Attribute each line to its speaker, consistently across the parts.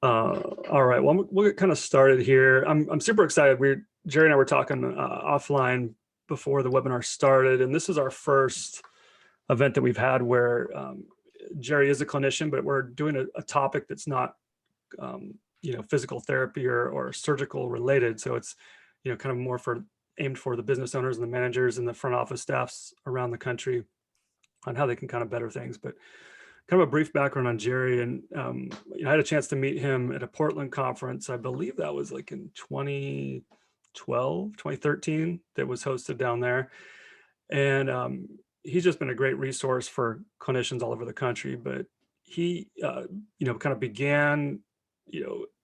Speaker 1: All right, well, we'll get kind of started here. I'm super excited. Jerry and I were talking offline before the webinar started, and this is our first event that we've had where Jerry is a clinician, but we're doing a topic that's not, physical therapy or surgical related. So it's, kind of more aimed for the business owners and the managers and the front office staffs around the country on how they can kind of better things. But kind of a brief background on Jerry, and I had a chance to meet him at a Portland conference. I believe that was like in 2013, that was hosted down there. And he's just been a great resource for clinicians all over the country. But he, kind of began,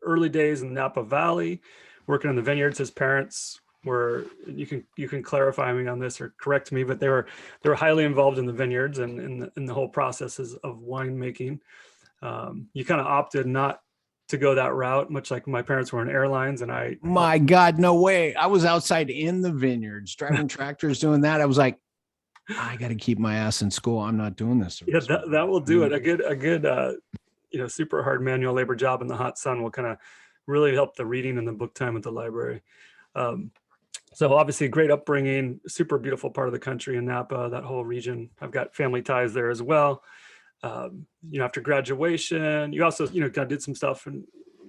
Speaker 1: early days in Napa Valley, working in the vineyards. His parents were, you can clarify me on this or correct me, but they were highly involved in the vineyards and in the whole processes of winemaking. You kind of opted not to go that route, much like my parents were in airlines, and
Speaker 2: my God, no way. I was outside in the vineyards driving tractors doing that. I was like, I got to keep my ass in school. I'm not doing this.
Speaker 1: Yeah, that will do it. A good super hard manual labor job in the hot sun will kind of really help the reading and the book time at the library. So obviously great upbringing, super beautiful part of the country in Napa, that whole region. I've got family ties there as well. After graduation, you also, kind of did some stuff, and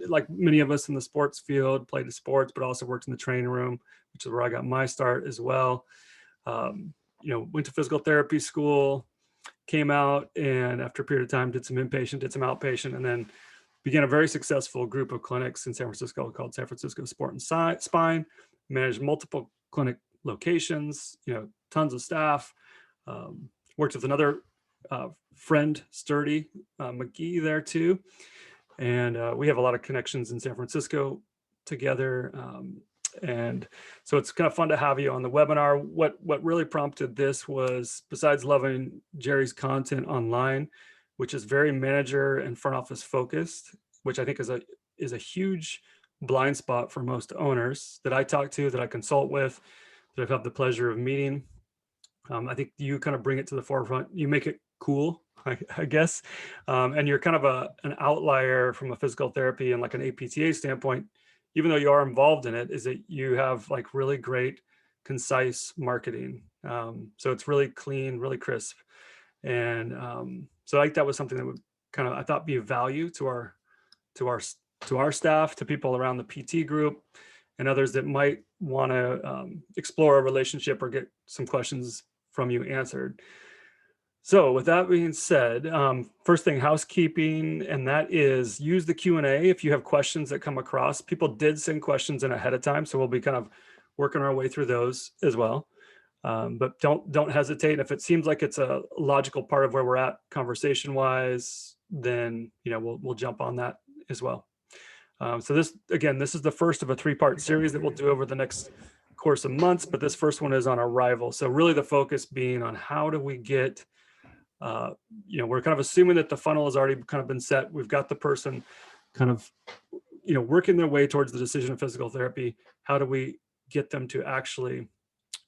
Speaker 1: like many of us in the sports field, played the sports, but also worked in the training room, which is where I got my start as well. Went to physical therapy school, came out, and after a period of time, did some inpatient, did some outpatient, and then began a very successful group of clinics in San Francisco called San Francisco Sport and Spine, managed multiple clinic locations, tons of staff, worked with another friend, Sturdy McGee, there too. And we have a lot of connections in San Francisco together. And so it's kind of fun to have you on the webinar. What really prompted this was, besides loving Jerry's content online, which is very manager and front office focused, which I think is a huge blind spot for most owners that I talk to, that I consult with, that I've had the pleasure of meeting. I think you kind of bring it to the forefront. You make it cool, I guess. And you're kind of an outlier from a physical therapy and like an APTA standpoint, even though you are involved in it, is that you have like really great, concise marketing. So it's really clean, really crisp. And so I think that was something that would kind of, I thought, be of value to our staff, to people around the PT group, and others that might want to explore a relationship or get some questions from you answered. So with that being said, first thing, housekeeping, and that is use the Q&A if you have questions that come across. People did send questions in ahead of time, so we'll be kind of working our way through those as well. But don't hesitate. If it seems like it's a logical part of where we're at conversation wise, then we'll jump on that as well. So this is the first of a 3-part series that we'll do over the next course of months, but this first one is on arrival. So really the focus being on how do we get, we're kind of assuming that the funnel has already kind of been set. We've got the person kind of, working their way towards the decision of physical therapy. How do we get them to actually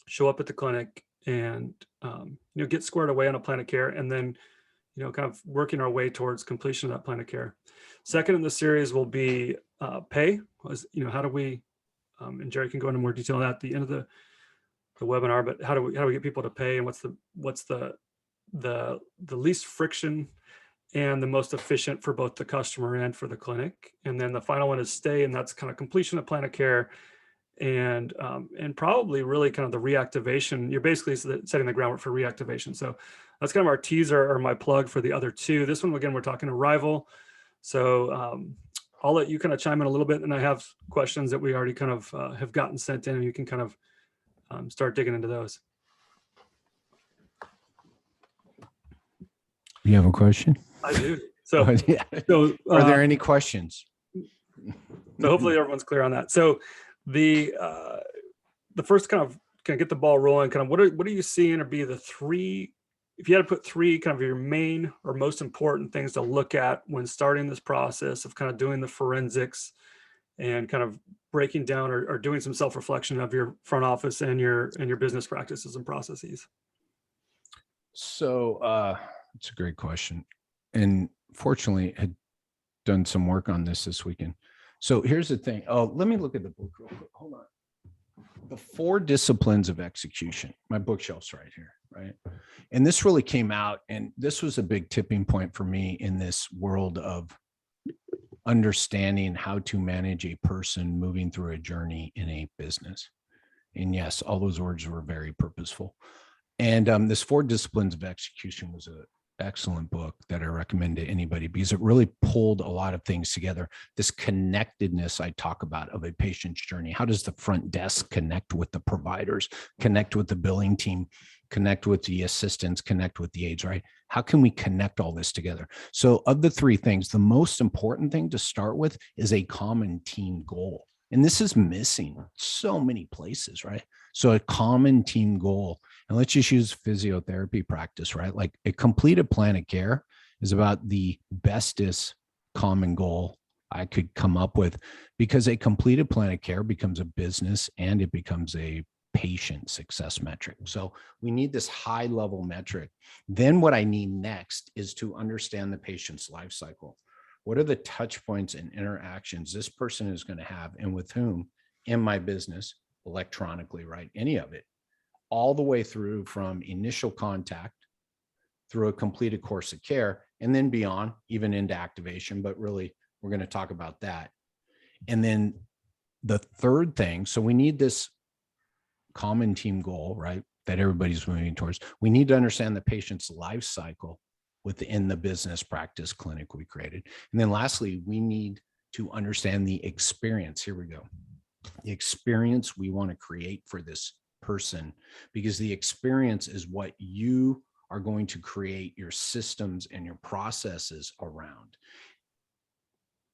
Speaker 1: show up at the clinic and, get squared away on a plan of care, and then, kind of working our way towards completion of that plan of care. Second in the series will be pay. How do we, and Jerry can go into more detail on that at the end of the webinar, but how do we get people to pay, and what's the least friction and the most efficient for both the customer and for the clinic. And then the final one is stay, and that's kind of completion of plan of care, and probably really kind of the reactivation. You're basically setting the groundwork for reactivation. So that's kind of our teaser or my plug for the other two. This one, again, we're talking arrival. So I'll let you kind of chime in a little bit, and I have questions that we already kind of have gotten sent in, and you can kind of start digging into those.
Speaker 2: You have a question?
Speaker 1: I do. So,
Speaker 2: are there any questions?
Speaker 1: So hopefully everyone's clear on that. So the first kind of get the ball rolling, kind of what are you seeing or be the three, if you had to put three kind of your main or most important things to look at when starting this process of kind of doing the forensics and kind of breaking down or doing some self-reflection of your front office and your business practices and processes?
Speaker 2: So it's a great question. And fortunately, done some work on this weekend. So here's the thing. Oh, let me look at the book real quick. Hold on. The 4 Disciplines of Execution. My bookshelf's right here, right? And this really came out, and this was a big tipping point for me in this world of understanding how to manage a person moving through a journey in a business. And yes, all those words were very purposeful. And this 4 Disciplines of Execution was an excellent book that I recommend to anybody because it really pulled a lot of things together. This connectedness I talk about of a patient's journey. How does the front desk connect with the providers, connect with the billing team, connect with the assistants, connect with the aides, right? How can we connect all this together? So of the 3 things, the most important thing to start with is a common team goal. And this is missing so many places, right? So a common team goal. And let's just use physiotherapy practice, right? Like a completed plan of care is about the bestest common goal I could come up with, because a completed plan of care becomes a business and it becomes a patient success metric. So we need this high level metric. Then what I need next is to understand the patient's life cycle. What are the touch points and interactions this person is going to have and with whom in my business, electronically, right? Any of it, all the way through from initial contact through a completed course of care and then beyond, even into activation. But really, we're going to talk about that. And then the third thing, so we need this common team goal, right? That everybody's moving towards. We need to understand the patient's life cycle within the business practice clinic we created. And then lastly, we need to understand the experience. Here we go. The experience we want to create for this person, because the experience is what you are going to create your systems and your processes around.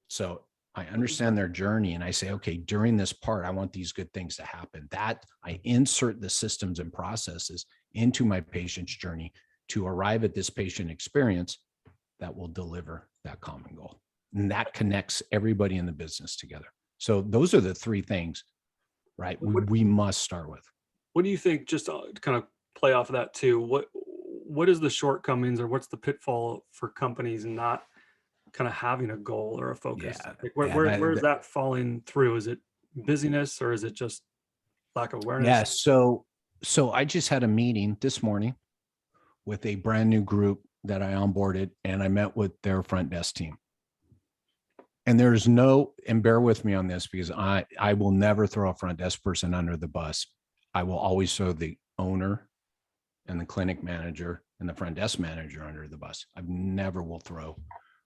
Speaker 2: So I understand their journey and I say, okay, during this part, I want these good things to happen. That I insert the systems and processes into my patient's journey to arrive at this patient experience that will deliver that common goal. And that connects everybody in the business together. So those are the 3 things, right? We must start with.
Speaker 1: What do you think, just to kind of play off of that too, what is the shortcomings or what's the pitfall for companies not kind of having a goal or a focus?
Speaker 2: Yeah,
Speaker 1: like where is that falling through? Is it busyness or is it just lack of awareness?
Speaker 2: Yeah. So I just had a meeting this morning with a brand new group that I onboarded, and I met with their front desk team. And there's no, and bear with me on this because I will never throw a front desk person under the bus. I will always throw the owner and the clinic manager and the front desk manager under the bus. I never will throw,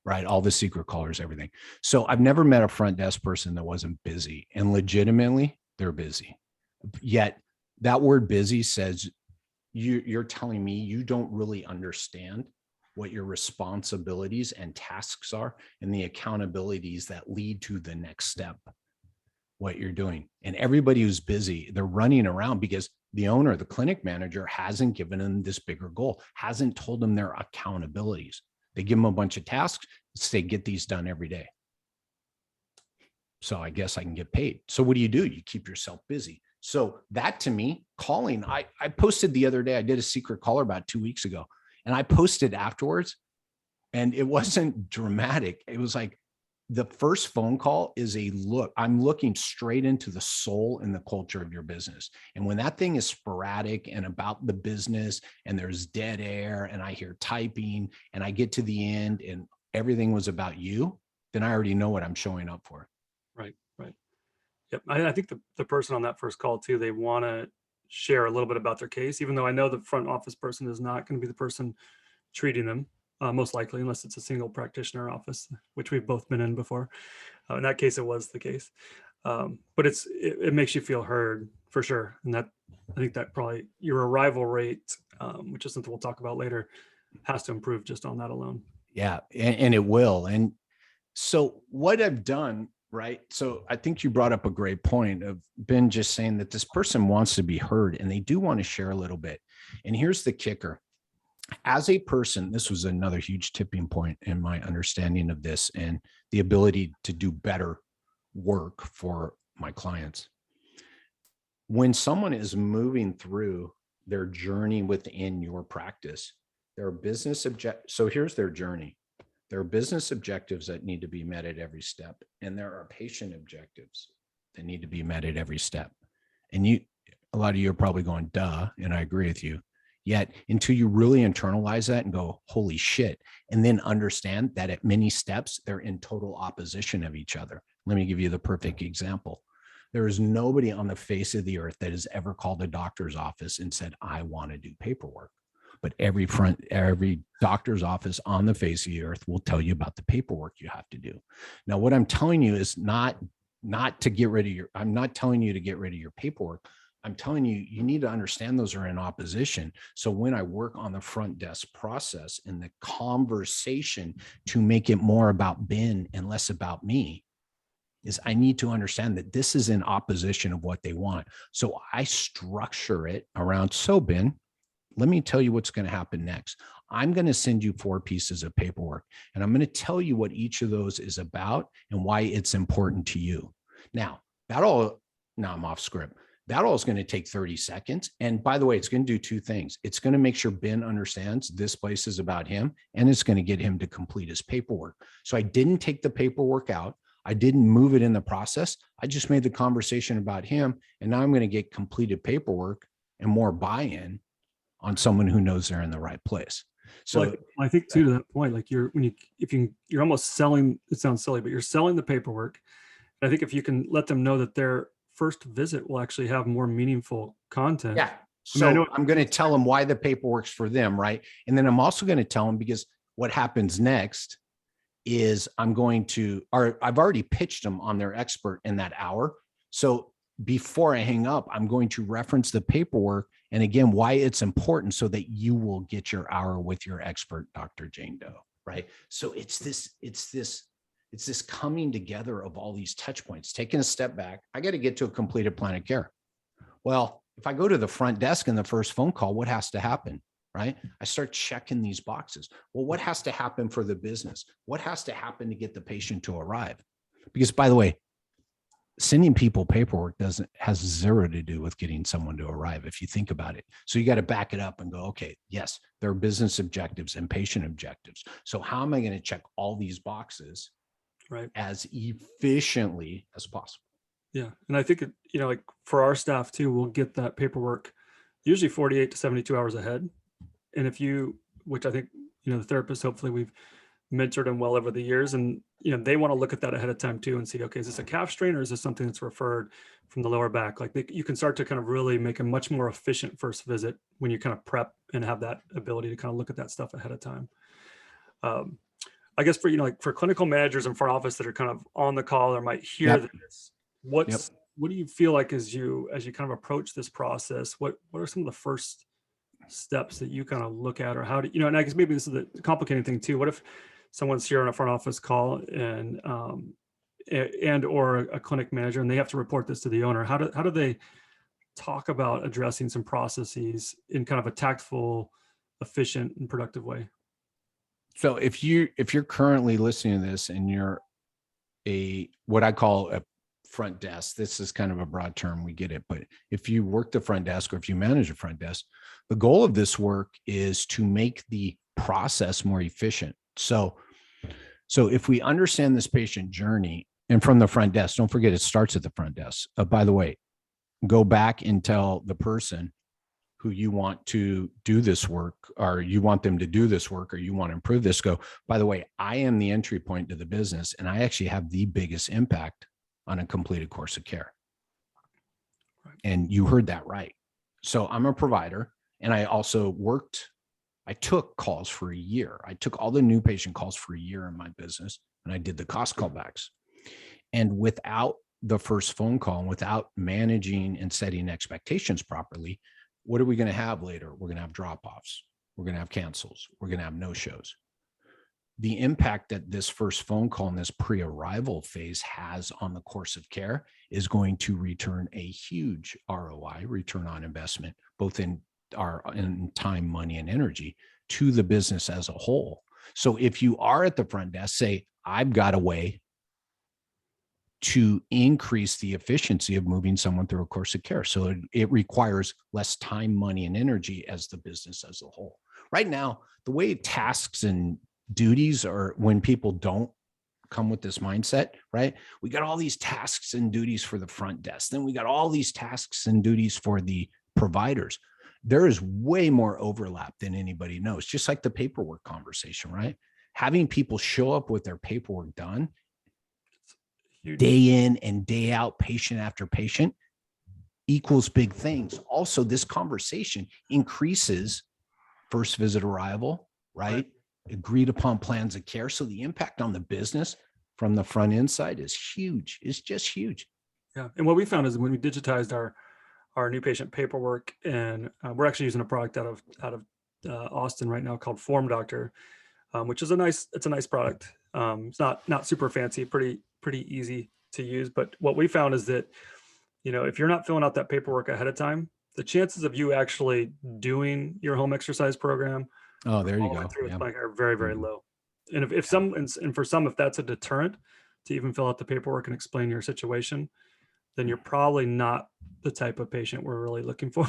Speaker 2: right? All the secret callers, everything. So I've never met a front desk person that wasn't busy, and legitimately they're busy. Yet that word busy says you're telling me you don't really understand what your responsibilities and tasks are and the accountabilities that lead to the next step, what you're doing. And everybody who's busy, they're running around because the owner, the clinic manager, hasn't given them this bigger goal, hasn't told them their accountabilities. They give them a bunch of tasks, say, get these done every day. So I guess I can get paid. So what do? You keep yourself busy. So that, to me, calling, I posted the other day, I did a secret caller about 2 weeks ago, and I posted afterwards, and it wasn't dramatic. It was like, the first phone call is a look. I'm looking straight into the soul and the culture of your business. And when that thing is sporadic and about the business and there's dead air and I hear typing and I get to the end and everything was about you, then I already know what I'm showing up for.
Speaker 1: Right. Yep. I think the person on that first call too, they want to share a little bit about their case, even though I know the front office person is not going to be the person treating them, most likely, unless it's a single practitioner office, which we've both been in before. In that case, it was the case. But it makes you feel heard for sure. And I think that probably your arrival rate, which is something we'll talk about later, has to improve just on that alone.
Speaker 2: Yeah, and it will. And so what I've done, right? So I think you brought up a great point of Ben just saying that this person wants to be heard and they do want to share a little bit. And here's the kicker. As a person, this was another huge tipping point in my understanding of this and the ability to do better work for my clients. When someone is moving through their journey within your practice, their business object. So here's their journey. There are business objectives that need to be met at every step, and there are patient objectives that need to be met at every step. And a lot of you are probably going, duh, and I agree with you. Yet until you really internalize that and go, holy shit, and then understand that at many steps, they're in total opposition of each other. Let me give you the perfect example. There is nobody on the face of the earth that has ever called a doctor's office and said, I want to do paperwork. But every doctor's office on the face of the earth will tell you about the paperwork you have to do. Now, what I'm telling you is not to get rid of I'm not telling you to get rid of your paperwork. I'm telling you, you need to understand those are in opposition. So when I work on the front desk process and the conversation to make it more about Ben and less about me, is I need to understand that this is in opposition of what they want. So I structure it around, so Ben, let me tell you what's going to happen next. I'm going to send you 4 pieces of paperwork, and I'm going to tell you what each of those is about and why it's important to you. Now I'm off script. That all is going to take 30 seconds. And by the way, it's going to do 2 things. It's going to make sure Ben understands this place is about him, and it's going to get him to complete his paperwork. So I didn't take the paperwork out. I didn't move it in the process. I just made the conversation about him. And now I'm going to get completed paperwork and more buy-in on someone who knows they're in the right place. So
Speaker 1: well, I think too, to that point, like you're almost selling, it sounds silly, but you're selling the paperwork. I think if you can let them know that their first visit will actually have more meaningful content.
Speaker 2: Yeah. So I'm going to tell them why the paperwork's for them, right? And then I'm also going to tell them, because what happens next is I've already pitched them on their expert in that hour. So before I hang up, I'm going to reference the paperwork and again, why it's important so that you will get your hour with your expert, Dr. Jane Doe, right? So it's this coming together of all these touch points, taking a step back. I got to get to a completed plan of care. Well, if I go to the front desk in the first phone call, what has to happen, right? I start checking these boxes. Well, what has to happen for the business? What has to happen to get the patient to arrive? Because by the way, sending people paperwork has zero to do with getting someone to arrive, if you think about it. So you got to back it up and go, okay, yes, there are business objectives and patient objectives. So how am I going to check all these boxes
Speaker 1: right,
Speaker 2: as efficiently as possible?
Speaker 1: Yeah. And I think, like for our staff too, we'll get that paperwork usually 48 to 72 hours ahead. And which I think, the therapists, hopefully we've mentored them well over the years, and they want to look at that ahead of time too and see, okay, is this a calf strain or is this something that's referred from the lower back? Like you can start to kind of really make a much more efficient first visit when you kind of prep and have that ability to kind of look at that stuff ahead of time. I guess for for clinical managers and front office that are kind of on the call or might hear this, what do you feel like as you kind of approach this process? What are some of the first steps that you kind of look at, or how do and I guess maybe this is the complicating thing too. What if someone's here on a front office call and or a clinic manager, and they have to report this to the owner? How do they talk about addressing some processes in kind of a tactful, efficient, and productive way?
Speaker 2: So if you're currently listening to this and you're what I call a front desk, this is kind of a broad term, we get it, but if you work the front desk or if you manage a front desk, the goal of this work is to make the process more efficient. So if we understand this patient journey, and from the front desk, don't forget it starts at the front desk. By the way, go back and tell the person who you want to do this work, or you want them to do this work, or you want to improve this, go, by the way, I am the entry point to the business, and I actually have the biggest impact on a completed course of care. Right. And you heard that right. So I'm a provider, and I also I took calls for a year. I took all the new patient calls for a year in my business, and I did the cost callbacks. And without the first phone call, and without managing and setting expectations properly, what are we going to have later? We're going to have drop-offs. We're going to have cancels. We're going to have no-shows. The impact that this first phone call in this pre-arrival phase has on the course of care is going to return a huge ROI, return on investment, both in time, money, and energy to the business as a whole. So if you are at the front desk, say, I've got a way to increase the efficiency of moving someone through a course of care. So it requires less time, money, and energy as the business as a whole. Right now, the way tasks and duties, or when people don't come with this mindset, right? We got all these tasks and duties for the front desk. Then we got all these tasks and duties for the providers. There is way more overlap than anybody knows, just like the paperwork conversation, right? Having people show up with their paperwork done day in and day out, patient after patient, equals big things. Also, this conversation increases first visit arrival, right? Agreed upon plans of care. So the impact on the business from the front end side is huge. It's just huge.
Speaker 1: Yeah. And what we found is when we digitized our new patient paperwork, and we're actually using a product out of Austin right now called Form Doctor, which is a nice product. It's not super fancy, pretty easy to use. But what we found is that, if you're not filling out that paperwork ahead of time, the chances of you actually doing your home exercise program,
Speaker 2: there you go,
Speaker 1: through are very, very low. And if some, and for some, if that's a deterrent to even fill out the paperwork and explain your situation, then you're probably not the type of patient we're really looking for.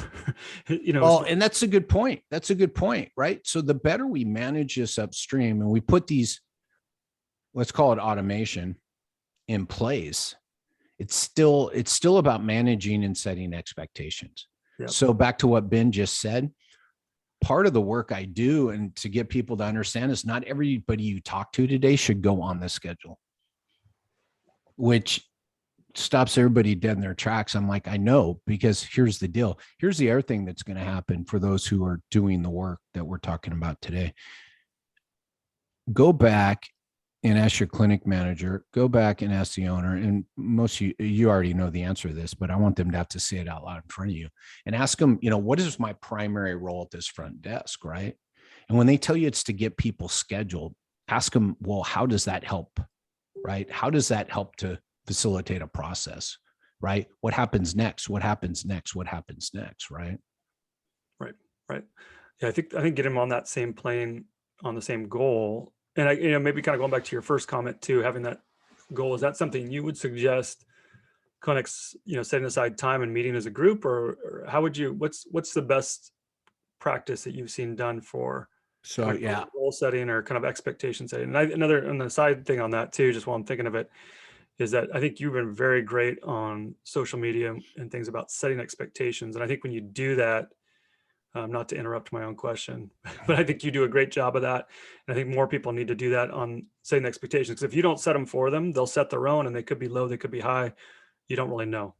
Speaker 2: And that's a good point. That's a good point, right? So the better we manage this upstream and we put these, let's call it automation, in place, it's still about managing and setting expectations. Yep. So back to what Ben just said, part of the work I do and to get people to understand is not everybody you talk to today should go on the schedule, which stops everybody dead in their tracks. I'm like, I know, because here's the deal. Here's the other thing that's going to happen for those who are doing the work that we're talking about today. Go back and ask your clinic manager, go back and ask the owner. And most of you already know the answer to this, but I want them to have to say it out loud in front of you and ask them, what is my primary role at this front desk, right? And when they tell you it's to get people scheduled, ask them, well, how does that help, right? How does that help to facilitate a process, right? What happens next? What happens next? What happens next, right?
Speaker 1: Right. Yeah, I think get them on that same plane, on the same goal. And maybe kind of going back to your first comment too, having that goal, is that something you would suggest clinics, setting aside time and meeting as a group, or how would you, what's the best practice that you've seen done for goal setting or kind of expectation setting? And and the side thing on that too, just while I'm thinking of it, is that I think you've been very great on social media and things about setting expectations. And I think when you do that, not to interrupt my own question, but I think you do a great job of that. And I think more people need to do that on setting expectations. Because if you don't set them for them, they'll set their own, and they could be low, they could be high. You don't really know.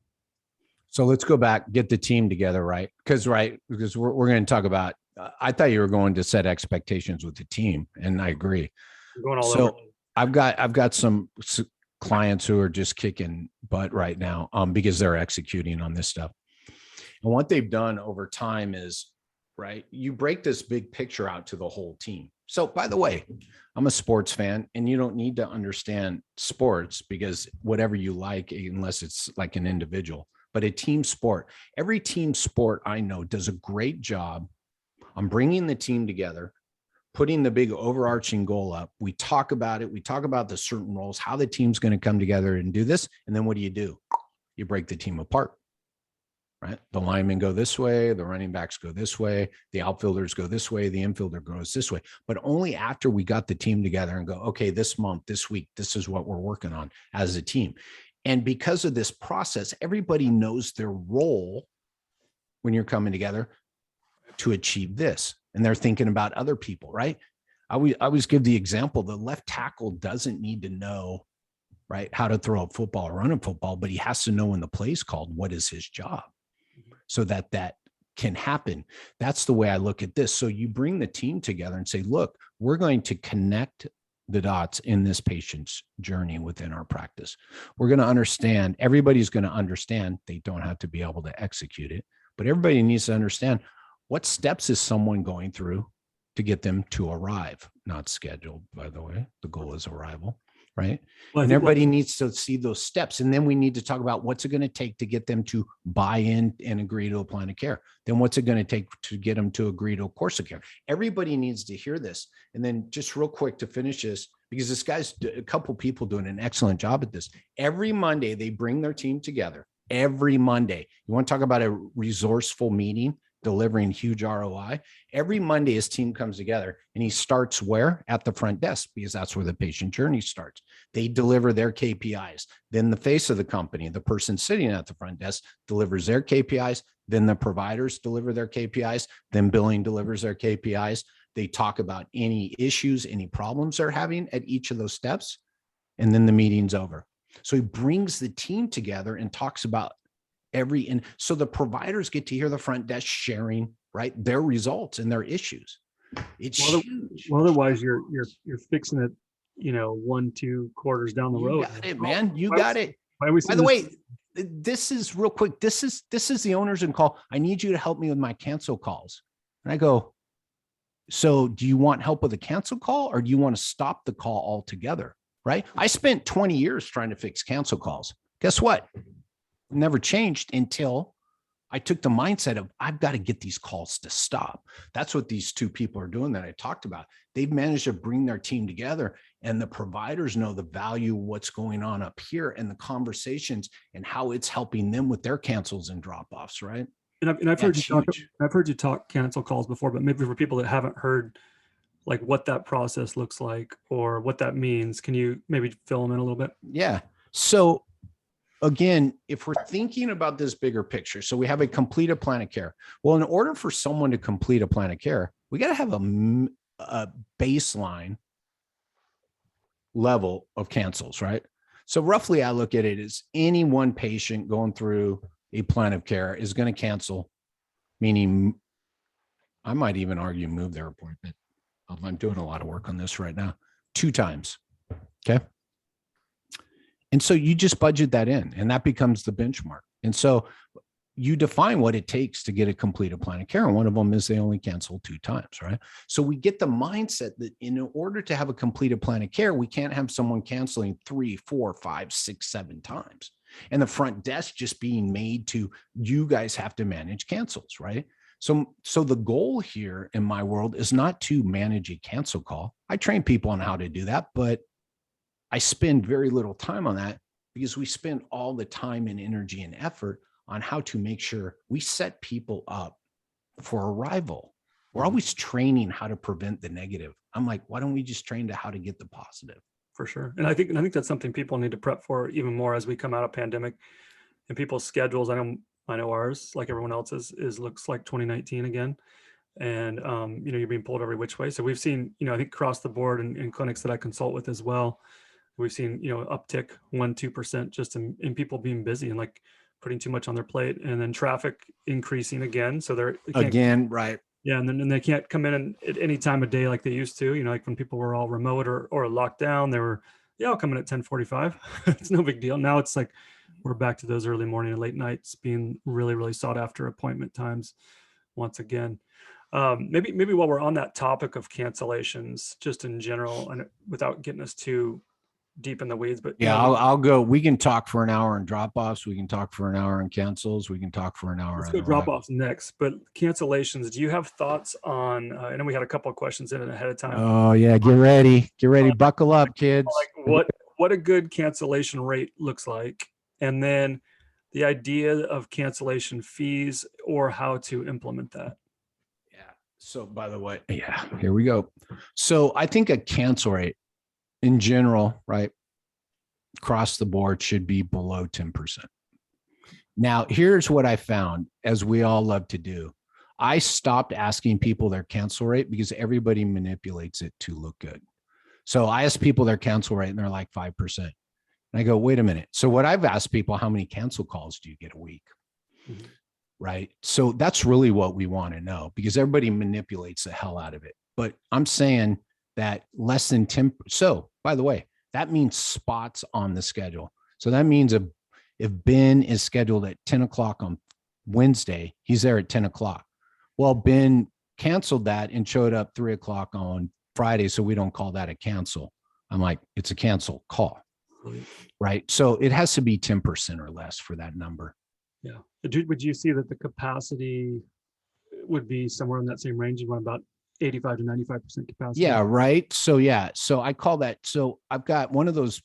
Speaker 2: So let's go back, get the team together, right? Because we're going to talk about, I thought you were going to set expectations with the team, and I agree.
Speaker 1: Going all over.
Speaker 2: I've got some clients who are just kicking butt right now because they're executing on this stuff. And what they've done over time is, right, you break this big picture out to the whole team. So by the way, I'm a sports fan, and you don't need to understand sports because whatever you like, unless it's like an individual, but a team sport, every team sport I know does a great job on bringing the team together, putting the big overarching goal up. We talk about it. We talk about the certain roles, how the team's going to come together and do this. And then what do? You break the team apart, right? The linemen go this way, the running backs go this way, the outfielders go this way, the infielder goes this way. But only after we got the team together and go, okay, this month, this week, this is what we're working on as a team. And because of this process, everybody knows their role when you're coming together to achieve this. And they're thinking about other people, right? I always give the example, the left tackle doesn't need to know, right, how to throw a football or run a football, but he has to know when the play's called, what is his job, so that can happen. That's the way I look at this. So you bring the team together and say, look, we're going to connect the dots in this patient's journey within our practice. We're going to understand, everybody's going to understand, they don't have to be able to execute it, but everybody needs to understand what steps is someone going through to get them to arrive, not scheduled, by the way. The goal is arrival, right? Well, and everybody needs to see those steps. And then we need to talk about what's it going to take to get them to buy in and agree to a plan of care. Then what's it going to take to get them to agree to a course of care? Everybody needs to hear this. And then just real quick to finish this, because this guy's a couple people doing an excellent job at this. Every Monday, they bring their team together. Every Monday. You want to talk about a resourceful meeting? delivering huge ROI. Every Monday, his team comes together and he starts where? At the front desk, because that's where the patient journey starts. They deliver their KPIs. Then the face of the company, the person sitting at the front desk, delivers their KPIs. Then the providers deliver their KPIs. Then billing delivers their KPIs. They talk about any issues, any problems they're having at each of those steps. And then the meeting's over. So he brings the team together and talks about and so the providers get to hear the front desk sharing, right, their results and their issues. It's huge.
Speaker 1: Well, otherwise you're fixing it, 1-2 quarters down the road.
Speaker 2: You got it, man. You got it. By the way, this is real quick. This is the owners in call. I need you to help me with my cancel calls. And I go, so do you want help with a cancel call, or do you want to stop the call altogether? Right? I spent 20 years trying to fix cancel calls. Guess what? Never changed until I took the mindset of, I've got to get these calls to stop. That's what these two people are doing that I talked about. They've managed to bring their team together, and the providers know the value of what's going on up here and the conversations and how it's helping them with their cancels and drop-offs, right?
Speaker 1: And I've heard you talk cancel calls before, but maybe for people that haven't heard like what that process looks like or what that means, can you maybe fill them in a little bit?
Speaker 2: Yeah. So again, if we're thinking about this bigger picture, so we have a completed plan of care. Well, in order for someone to complete a plan of care, we got to have a baseline level of cancels, right? So roughly, I look at it as any one patient going through a plan of care is going to cancel, meaning I might even argue move their appointment. I'm doing a lot of work on this right now, 2 times. Okay. And so you just budget that in, and that becomes the benchmark. And so you define what it takes to get a completed plan of care. And one of them is they only cancel 2 times, right? So we get the mindset that in order to have a completed plan of care, we can't have someone canceling 3, 4, 5, 6, 7 times. And the front desk just being made to, you guys have to manage cancels, right? So the goal here in my world is not to manage a cancel call. I train people on how to do that, but I spend very little time on that because we spend all the time and energy and effort on how to make sure we set people up for arrival. We're always training how to prevent the negative. I'm like, why don't we just train to how to get the positive?
Speaker 1: For sure. And I think that's something people need to prep for even more as we come out of pandemic and people's schedules. I know ours, like everyone else's, looks like 2019 again. And, you're being pulled every which way. So we've seen, I think across the board in clinics that I consult with as well, we've seen, uptick 1-2% just in people being busy and like putting too much on their plate, and then traffic increasing again. So they're
Speaker 2: again, right. Yeah.
Speaker 1: And they can't come in at any time of day like they used to, like when people were all remote or locked down, they were, I'll come in at 10:45. It's no big deal. Now it's like, we're back to those early morning and late nights being really, really sought after appointment times once again. Maybe while we're on that topic of cancellations, just in general, and without getting us too deep in the weeds, but
Speaker 2: yeah, I'll go. We can talk for an hour on drop-offs. We can talk for an hour on cancels. We can talk for an hour.
Speaker 1: Let's go drop-offs next, but cancellations. Do you have thoughts on? I know we had a couple of questions in ahead of time.
Speaker 2: Oh yeah, get ready, buckle up, kids.
Speaker 1: Like what a good cancellation rate looks like, and then the idea of cancellation fees or how to implement that.
Speaker 2: Yeah. So by the way, here we go. So I think a cancel rate in general, right, across the board should be below 10%. Now, here's what I found, as we all love to do. I stopped asking people their cancel rate because everybody manipulates it to look good. So I ask people their cancel rate and they're like 5%. And I go, wait a minute. So what I've asked people, how many cancel calls do you get a week? Mm-hmm. Right. So that's really what we want to know, because everybody manipulates the hell out of it. But I'm saying that less than 10. So by the way, that means spots on the schedule. So that means if Ben is scheduled at 10 o'clock on Wednesday, he's there at 10 o'clock. Well, Ben canceled that and showed up 3 o'clock on Friday. So we don't call that a cancel. I'm like, it's a cancel call. Right. So it has to be 10% or less for that number.
Speaker 1: Yeah. Would you see that the capacity would be somewhere in that same range? You want about 85 to 95% capacity?
Speaker 2: Yeah. Right. So, yeah. So I call that. So I've got one of those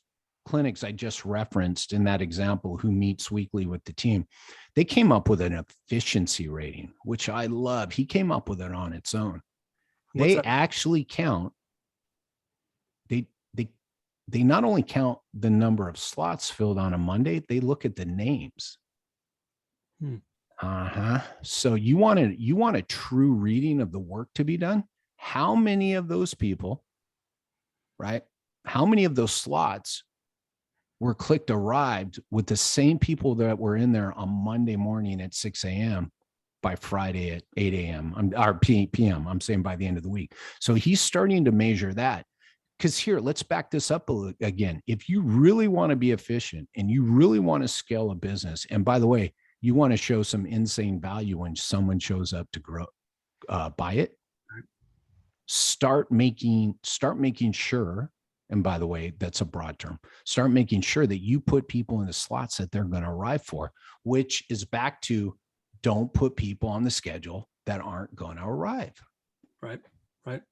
Speaker 2: clinics I just referenced in that example, who meets weekly with the team, they came up with an efficiency rating, which I love. He came up with it on its own.
Speaker 1: What's
Speaker 2: They
Speaker 1: that?
Speaker 2: actually count. They not only count the number of slots filled on a Monday, they look at the names. So you want a true reading of the work to be done. How many of those people, right? How many of those slots were clicked arrived with the same people that were in there on Monday morning at 6 a.m. by Friday at 8 a.m. or p.m. I'm saying by the end of the week. So he's starting to measure that. Because here, let's back this up again. If you really want to be efficient and you really want to scale a business, and by the way, you want to show some insane value when someone shows up to buy it, start making sure, and by the way, that's a broad term, start making sure that you put people in the slots that they're going to arrive for, which is back to, don't put people on the schedule that aren't going to arrive.
Speaker 1: Right.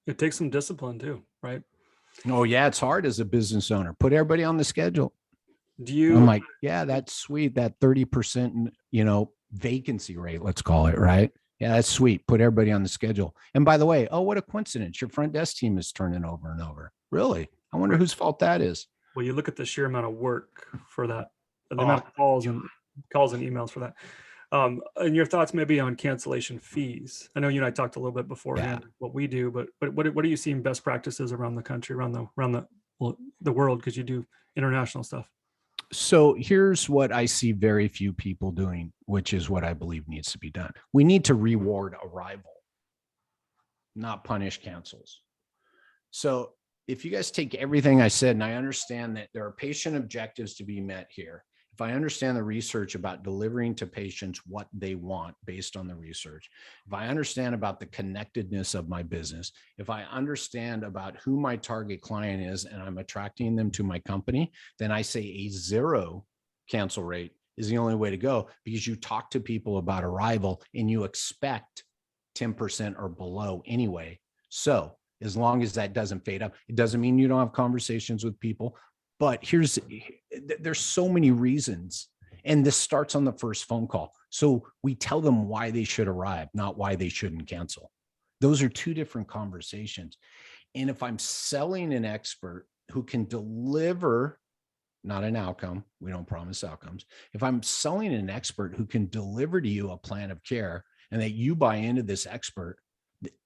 Speaker 1: It takes some discipline too, right?
Speaker 2: Oh yeah, it's hard as a business owner. Put everybody on the schedule.
Speaker 1: I'm
Speaker 2: like, yeah, that's sweet. That 30%, vacancy rate, let's call it, right? Yeah, that's sweet. Put everybody on the schedule. And by the way, oh, what a coincidence. Your front desk team is turning over and over. Really? I wonder whose fault that is.
Speaker 1: Well, you look at the sheer amount of work for that, the amount of calls and emails for that. And your thoughts maybe on cancellation fees. I know you and I talked a little bit beforehand what we do, but what are you seeing best practices around the country, around the world, because you do international stuff?
Speaker 2: So here's what I see very few people doing, which is what I believe needs to be done. We need to reward arrival, not punish cancels. So if you guys take everything I said, and I understand that there are patient objectives to be met here, if I understand the research about delivering to patients what they want based on the research, if I understand about the connectedness of my business, if I understand about who my target client is and I'm attracting them to my company, then I say a 0 cancel rate is the only way to go, because you talk to people about arrival and you expect 10% or below anyway. So as long as that doesn't fade up, it doesn't mean you don't have conversations with people. But there's so many reasons. And this starts on the first phone call. So we tell them why they should arrive, not why they shouldn't cancel. Those are two different conversations. And if I'm selling an expert who can deliver, not an outcome, we don't promise outcomes. If I'm selling an expert who can deliver to you a plan of care and that you buy into this expert,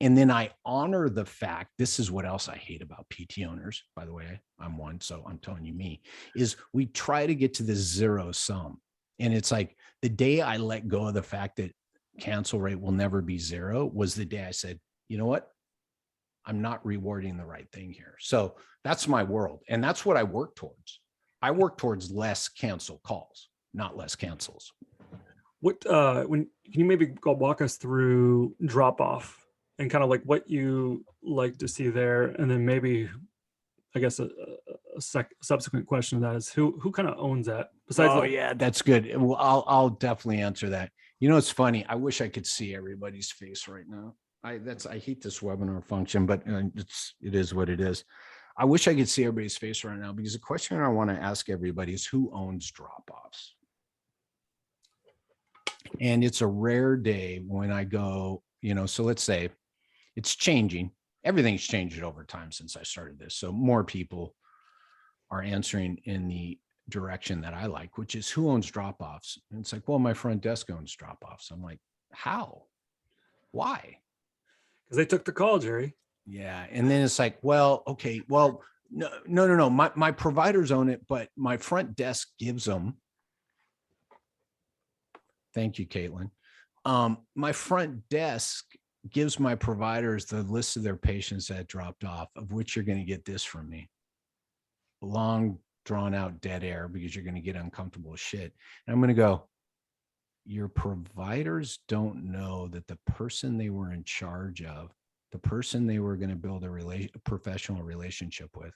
Speaker 2: and then I honor the fact, this is what else I hate about PT owners, by the way, I'm one, so I'm telling you me, is we try to get to the 0 sum. And it's like the day I let go of the fact that cancel rate will never be 0 was the day I said, you know what? I'm not rewarding the right thing here. So that's my world. And that's what I work towards. I work towards less cancel calls, not less cancels.
Speaker 1: Can you maybe walk us through drop off? And kind of like what you like to see there, and then maybe, I guess, a subsequent question to that is who kind of owns that? Besides,
Speaker 2: yeah, that's good. Well, I'll definitely answer that. It's funny. I wish I could see everybody's face right now. I hate this webinar function, but it is what it is. I wish I could see everybody's face right now, because the question I want to ask everybody is who owns drop offs. And it's a rare day when I go, so let's say it's changing. Everything's changed over time since I started this. So more people are answering in the direction that I like, which is who owns drop-offs? And it's like, well, my front desk owns drop-offs. I'm like, how? Why?
Speaker 1: Because they took the call, Jerry.
Speaker 2: Yeah. And then it's like, well, okay, well, no. My providers own it, but my front desk gives them. Thank you, Caitlin. My front desk gives my providers the list of their patients that dropped off, of which you're going to get this from me. Long drawn out dead air, because you're going to get uncomfortable shit. And I'm going to go, your providers don't know that the person they were in charge of, the person they were going to build a professional relationship with,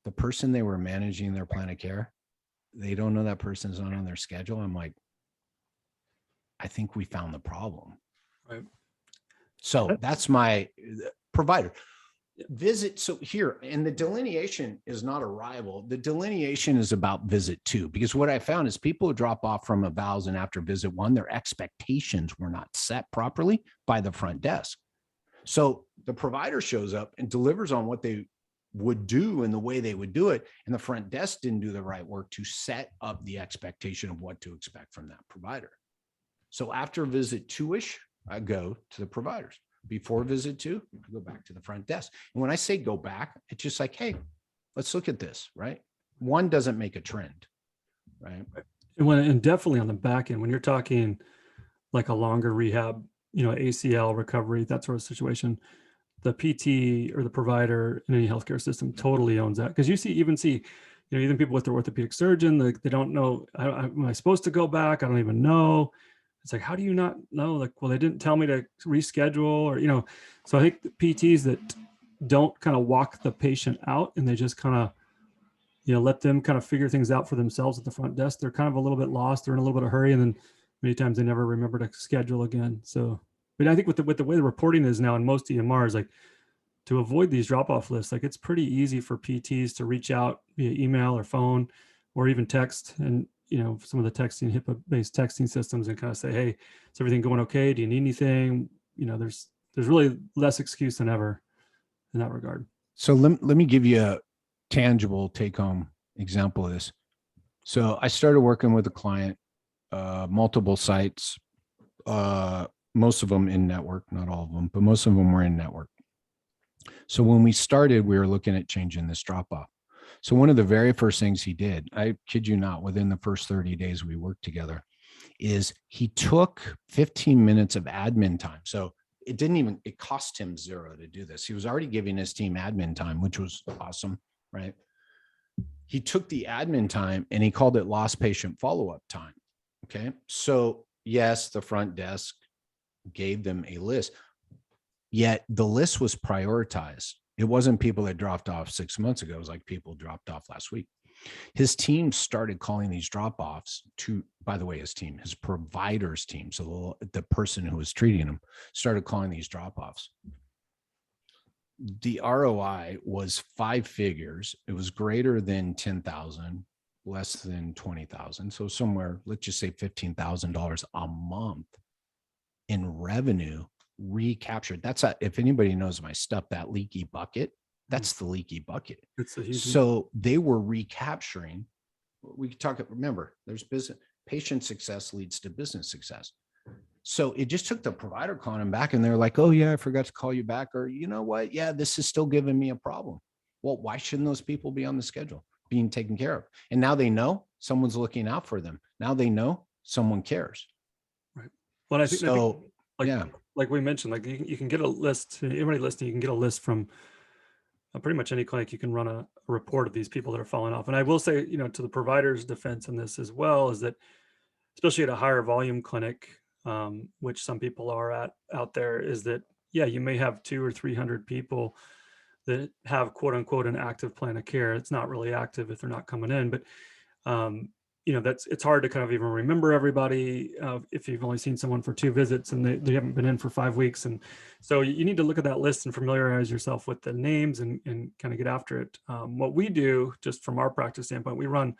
Speaker 2: the person they were managing their plan of care, they don't know that person's not on their schedule. I'm like, I think we found the problem.
Speaker 1: Right.
Speaker 2: So that's my provider. visit. So here, and the delineation is not arrival. The delineation is about visit 2, because what I found is people who drop off from evals and after visit 1, their expectations were not set properly by the front desk. So the provider shows up and delivers on what they would do and the way they would do it. And the front desk didn't do the right work to set up the expectation of what to expect from that provider. So after visit 2-ish, I go to the providers. Before visit 2, I go back to the front desk. And when I say go back, it's just like, hey, let's look at this, right? One doesn't make a trend, right?
Speaker 1: And definitely on the back end, when you're talking like a longer rehab, ACL recovery, that sort of situation, the PT or the provider in any healthcare system totally owns that. Because even people with their orthopedic surgeon, they don't know, am I supposed to go back? I don't even know. It's like, how do you not know? Like, well, they didn't tell me to reschedule, or, so I think the PTs that don't kind of walk the patient out and they just kind of, let them kind of figure things out for themselves at the front desk, they're kind of a little bit lost. They're in a little bit of hurry. And then many times they never remember to schedule again. So, but I think with the way the reporting is now in most EMRs, like to avoid these drop-off lists, like it's pretty easy for PTs to reach out via email or phone or even text. And, some of the texting, HIPAA-based texting systems, and kind of say, hey, is everything going okay? Do you need anything? There's really less excuse than ever in that regard.
Speaker 2: So let me give you a tangible take-home example of this. So I started working with a client, multiple sites, most of them in network, not all of them, but most of them were in network. So when we started, we were looking at changing this drop-off. So one of the very first things he did, I kid you not, within the first 30 days we worked together, is he took 15 minutes of admin time. So it cost him $0 to do this. He was already giving his team admin time, which was awesome, right? He took the admin time and he called it lost patient follow-up time. Okay. So yes, the front desk gave them a list, yet the list was prioritized. It wasn't people that dropped off 6 months ago. It was like people dropped off last week. His team started calling these drop-offs to, by the way, his provider's team. So the person who was treating him started calling these drop-offs. The ROI was 5 figures. It was greater than 10,000, less than 20,000. So somewhere, let's just say $15,000 a month in revenue recaptured. If anybody knows my stuff, that leaky bucket, that's the leaky bucket. So they were recapturing. We could talk, remember, there's business, patient success leads to business success. So it just took the provider calling them back and they're like, oh yeah, I forgot to call you back. Or you know what? Yeah, this is still giving me a problem. Well, why shouldn't those people be on the schedule being taken care of? And now they know someone's looking out for them. Now they know someone cares.
Speaker 1: Right. Well, I think
Speaker 2: yeah.
Speaker 1: Like we mentioned, like you can get a list, everybody listening, you can get a list from pretty much any clinic. You can run a report of these people that are falling off. And I will say, to the provider's defense in this as well, is that especially at a higher volume clinic, which some people are out there, is that, yeah, you may have 200 or 300 people that have quote unquote an active plan of care. It's not really active if they're not coming in, but it's hard to kind of even remember everybody if you've only seen someone for 2 visits and they haven't been in for 5 weeks. And so you need to look at that list and familiarize yourself with the names and kind of get after it. What we do, just from our practice standpoint, we run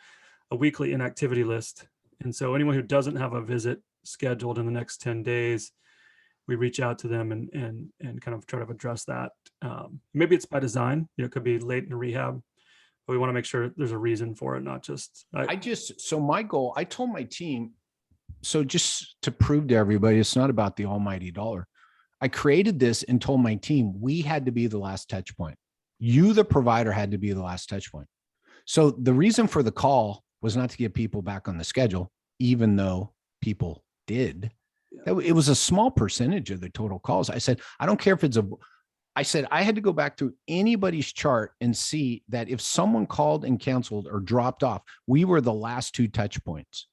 Speaker 1: a weekly inactivity list. And so anyone who doesn't have a visit scheduled in the next 10 days, we reach out to them and kind of try to address that. Maybe it's by design, it could be late in rehab, but we want to make sure there's a reason for it, not just.
Speaker 2: So my goal, I told my team, so just to prove to everybody, it's not about the almighty dollar. I created this and told my team, we had to be the last touch point. You, the provider, had to be the last touch point. So the reason for the call was not to get people back on the schedule, even though people did. Yeah. It was a small percentage of the total calls. I said, I don't care if I said I had to go back to anybody's chart and see that if someone called and canceled or dropped off, we were the last 2 touch points.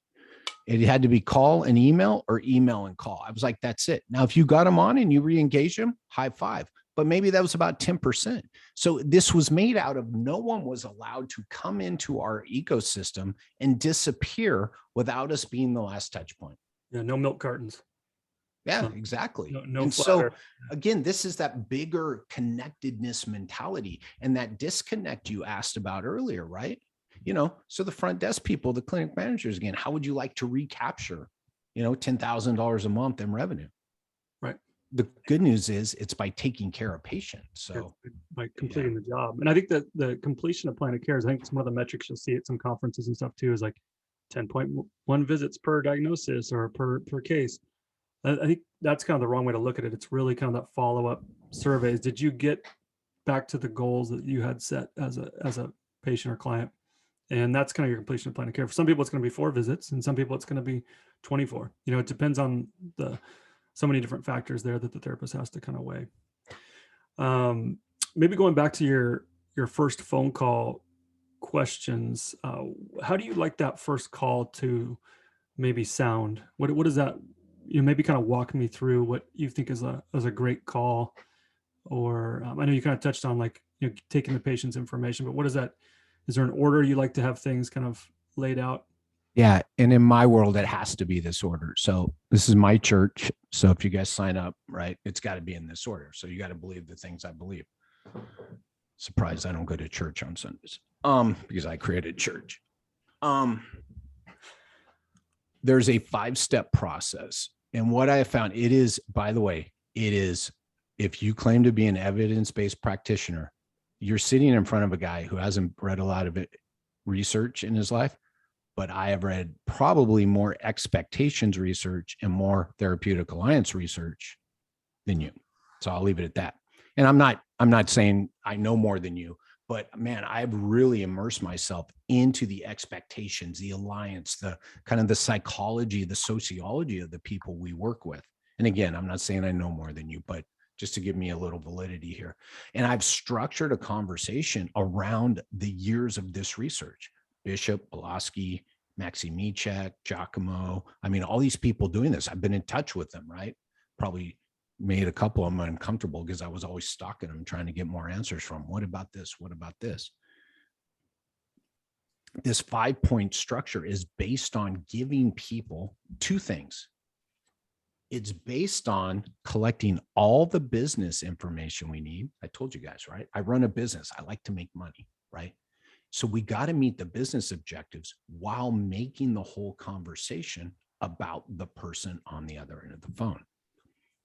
Speaker 2: It had to be call and email or email and call. I was like, that's it. Now, if you got them on and you re-engage them, high five. But maybe that was about 10%. So this was made out of no one was allowed to come into our ecosystem and disappear without us being the last touch point.
Speaker 1: Yeah, no milk cartons.
Speaker 2: Yeah, exactly.
Speaker 1: No
Speaker 2: And
Speaker 1: flatter.
Speaker 2: so again, this is that bigger connectedness mentality and that disconnect you asked about earlier, right? So the front desk people, the clinic managers, again, how would you like to recapture, $10,000 a month in revenue?
Speaker 1: Right.
Speaker 2: The good news is it's by taking care of patients. So
Speaker 1: by completing the job. And I think that the completion of plan of care is, I think it's one of the metrics you'll see at some conferences and stuff too, is like 10.1 visits per diagnosis or per case. I think that's kind of the wrong way to look at it. It's really kind of that follow-up surveys. Did you get back to the goals that you had set as a patient or client? And that's kind of your completion of plan of care. For some people, it's going to be 4 visits, and some people it's going to be 24. It depends on so many different factors there that the therapist has to kind of weigh. Maybe going back to your first phone call questions, how do you like that first call to maybe sound? What is that? Maybe kind of walk me through what you think is a great call. Or I know you kind of touched on like taking the patient's information, but what is that? Is there an order you like to have things kind of laid out?
Speaker 2: yeah. And in my world, it has to be this order. So this is my church. So if you guys sign up, right, it's got to be in this order. So you got to believe the things I believe. Surprised I don't go to church on Sundays. Because I created church. There's a 5-step process. And what I have found, it is, by the way, if you claim to be an evidence-based practitioner, you're sitting in front of a guy who hasn't read a lot of research in his life, but I have read probably more expectations research and more therapeutic alliance research than you. So I'll leave it at that. And I'm not saying I know more than you, but man, I've really immersed myself into the expectations, the alliance, the kind of the psychology, the sociology of the people we work with. And again, I'm not saying I know more than you, but just to give me a little validity here. And I've structured a conversation around the years of this research. Bishop, Pulaski, Maximichek, Giacomo. I mean, all these people doing this, I've been in touch with them, right? Probably made a couple of them uncomfortable because I was always stalking them, trying to get more answers from, what about this? What about this? This 5-point structure is based on giving people 2 things. It's based on collecting all the business information we need. I told you guys, right? I run a business. I like to make money, right? So we got to meet the business objectives while making the whole conversation about the person on the other end of the phone.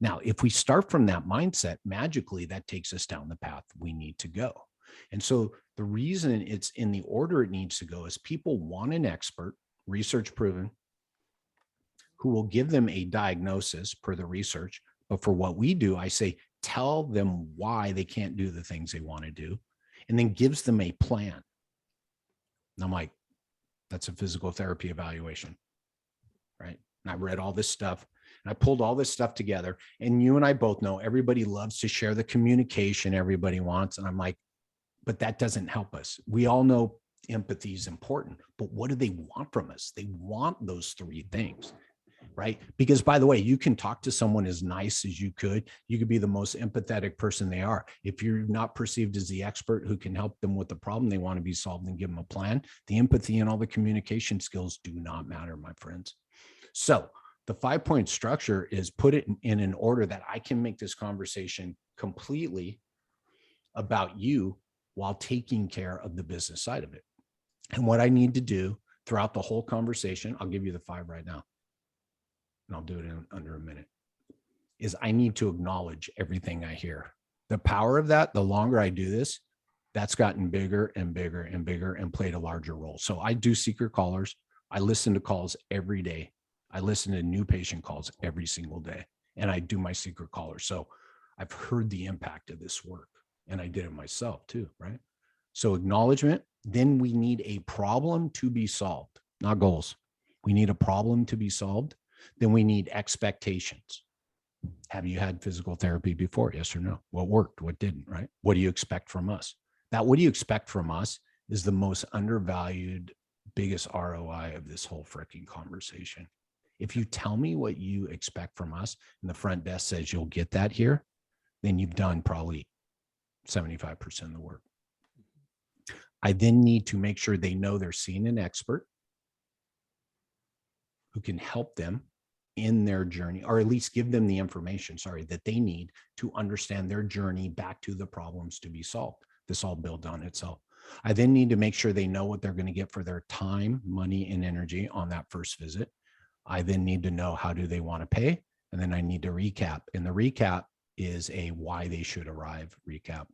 Speaker 2: Now, if we start from that mindset, magically, that takes us down the path we need to go. And so the reason it's in the order it needs to go is people want an expert, research proven, who will give them a diagnosis per the research. But for what we do, I say, tell them why they can't do the things they want to do, and then gives them a plan. And I'm like, that's a physical therapy evaluation, right? And I read all this stuff and I pulled all this stuff together. And you and I both know everybody loves to share the communication everybody wants. And I'm like, but that doesn't help us. We all know empathy is important, but what do they want from us? They want those 3 things, right? Because by the way, you can talk to someone as nice as you could be the most empathetic person they are. If you're not perceived as the expert who can help them with the problem they want to be solved and give them a plan, the empathy and all the communication skills do not matter, my friends. So the 5-point structure is put it in an order that I can make this conversation completely about you while taking care of the business side of it. And what I need to do throughout the whole conversation, I'll give you the 5 right now, and I'll do it in under a minute, is I need to acknowledge everything I hear. The power of that, the longer I do this, that's gotten bigger and bigger and bigger and played a larger role. So I do secret callers. I listen to calls every day. I listen to new patient calls every single day, and I do my secret callers. So I've heard the impact of this work, and I did it myself too, right? So acknowledgement, then we need a problem to be solved, not goals. We need a problem to be solved. Then we need expectations. Have you had physical therapy before? Yes or no? What worked? What didn't, right? What do you expect from us? That what do you expect from us is the most undervalued, biggest ROI of this whole freaking conversation. If you tell me what you expect from us and the front desk says you'll get that here, then you've done probably 75% of the work. I then need to make sure they know they're seeing an expert who can help them in their journey, or at least give them the information, that they need to understand their journey back to the problems to be solved. This all builds on itself. I then need to make sure they know what they're going to get for their time, money, and energy on that first visit. I then need to know how do they want to pay. And then I need to recap. And the recap is a why they should arrive recap.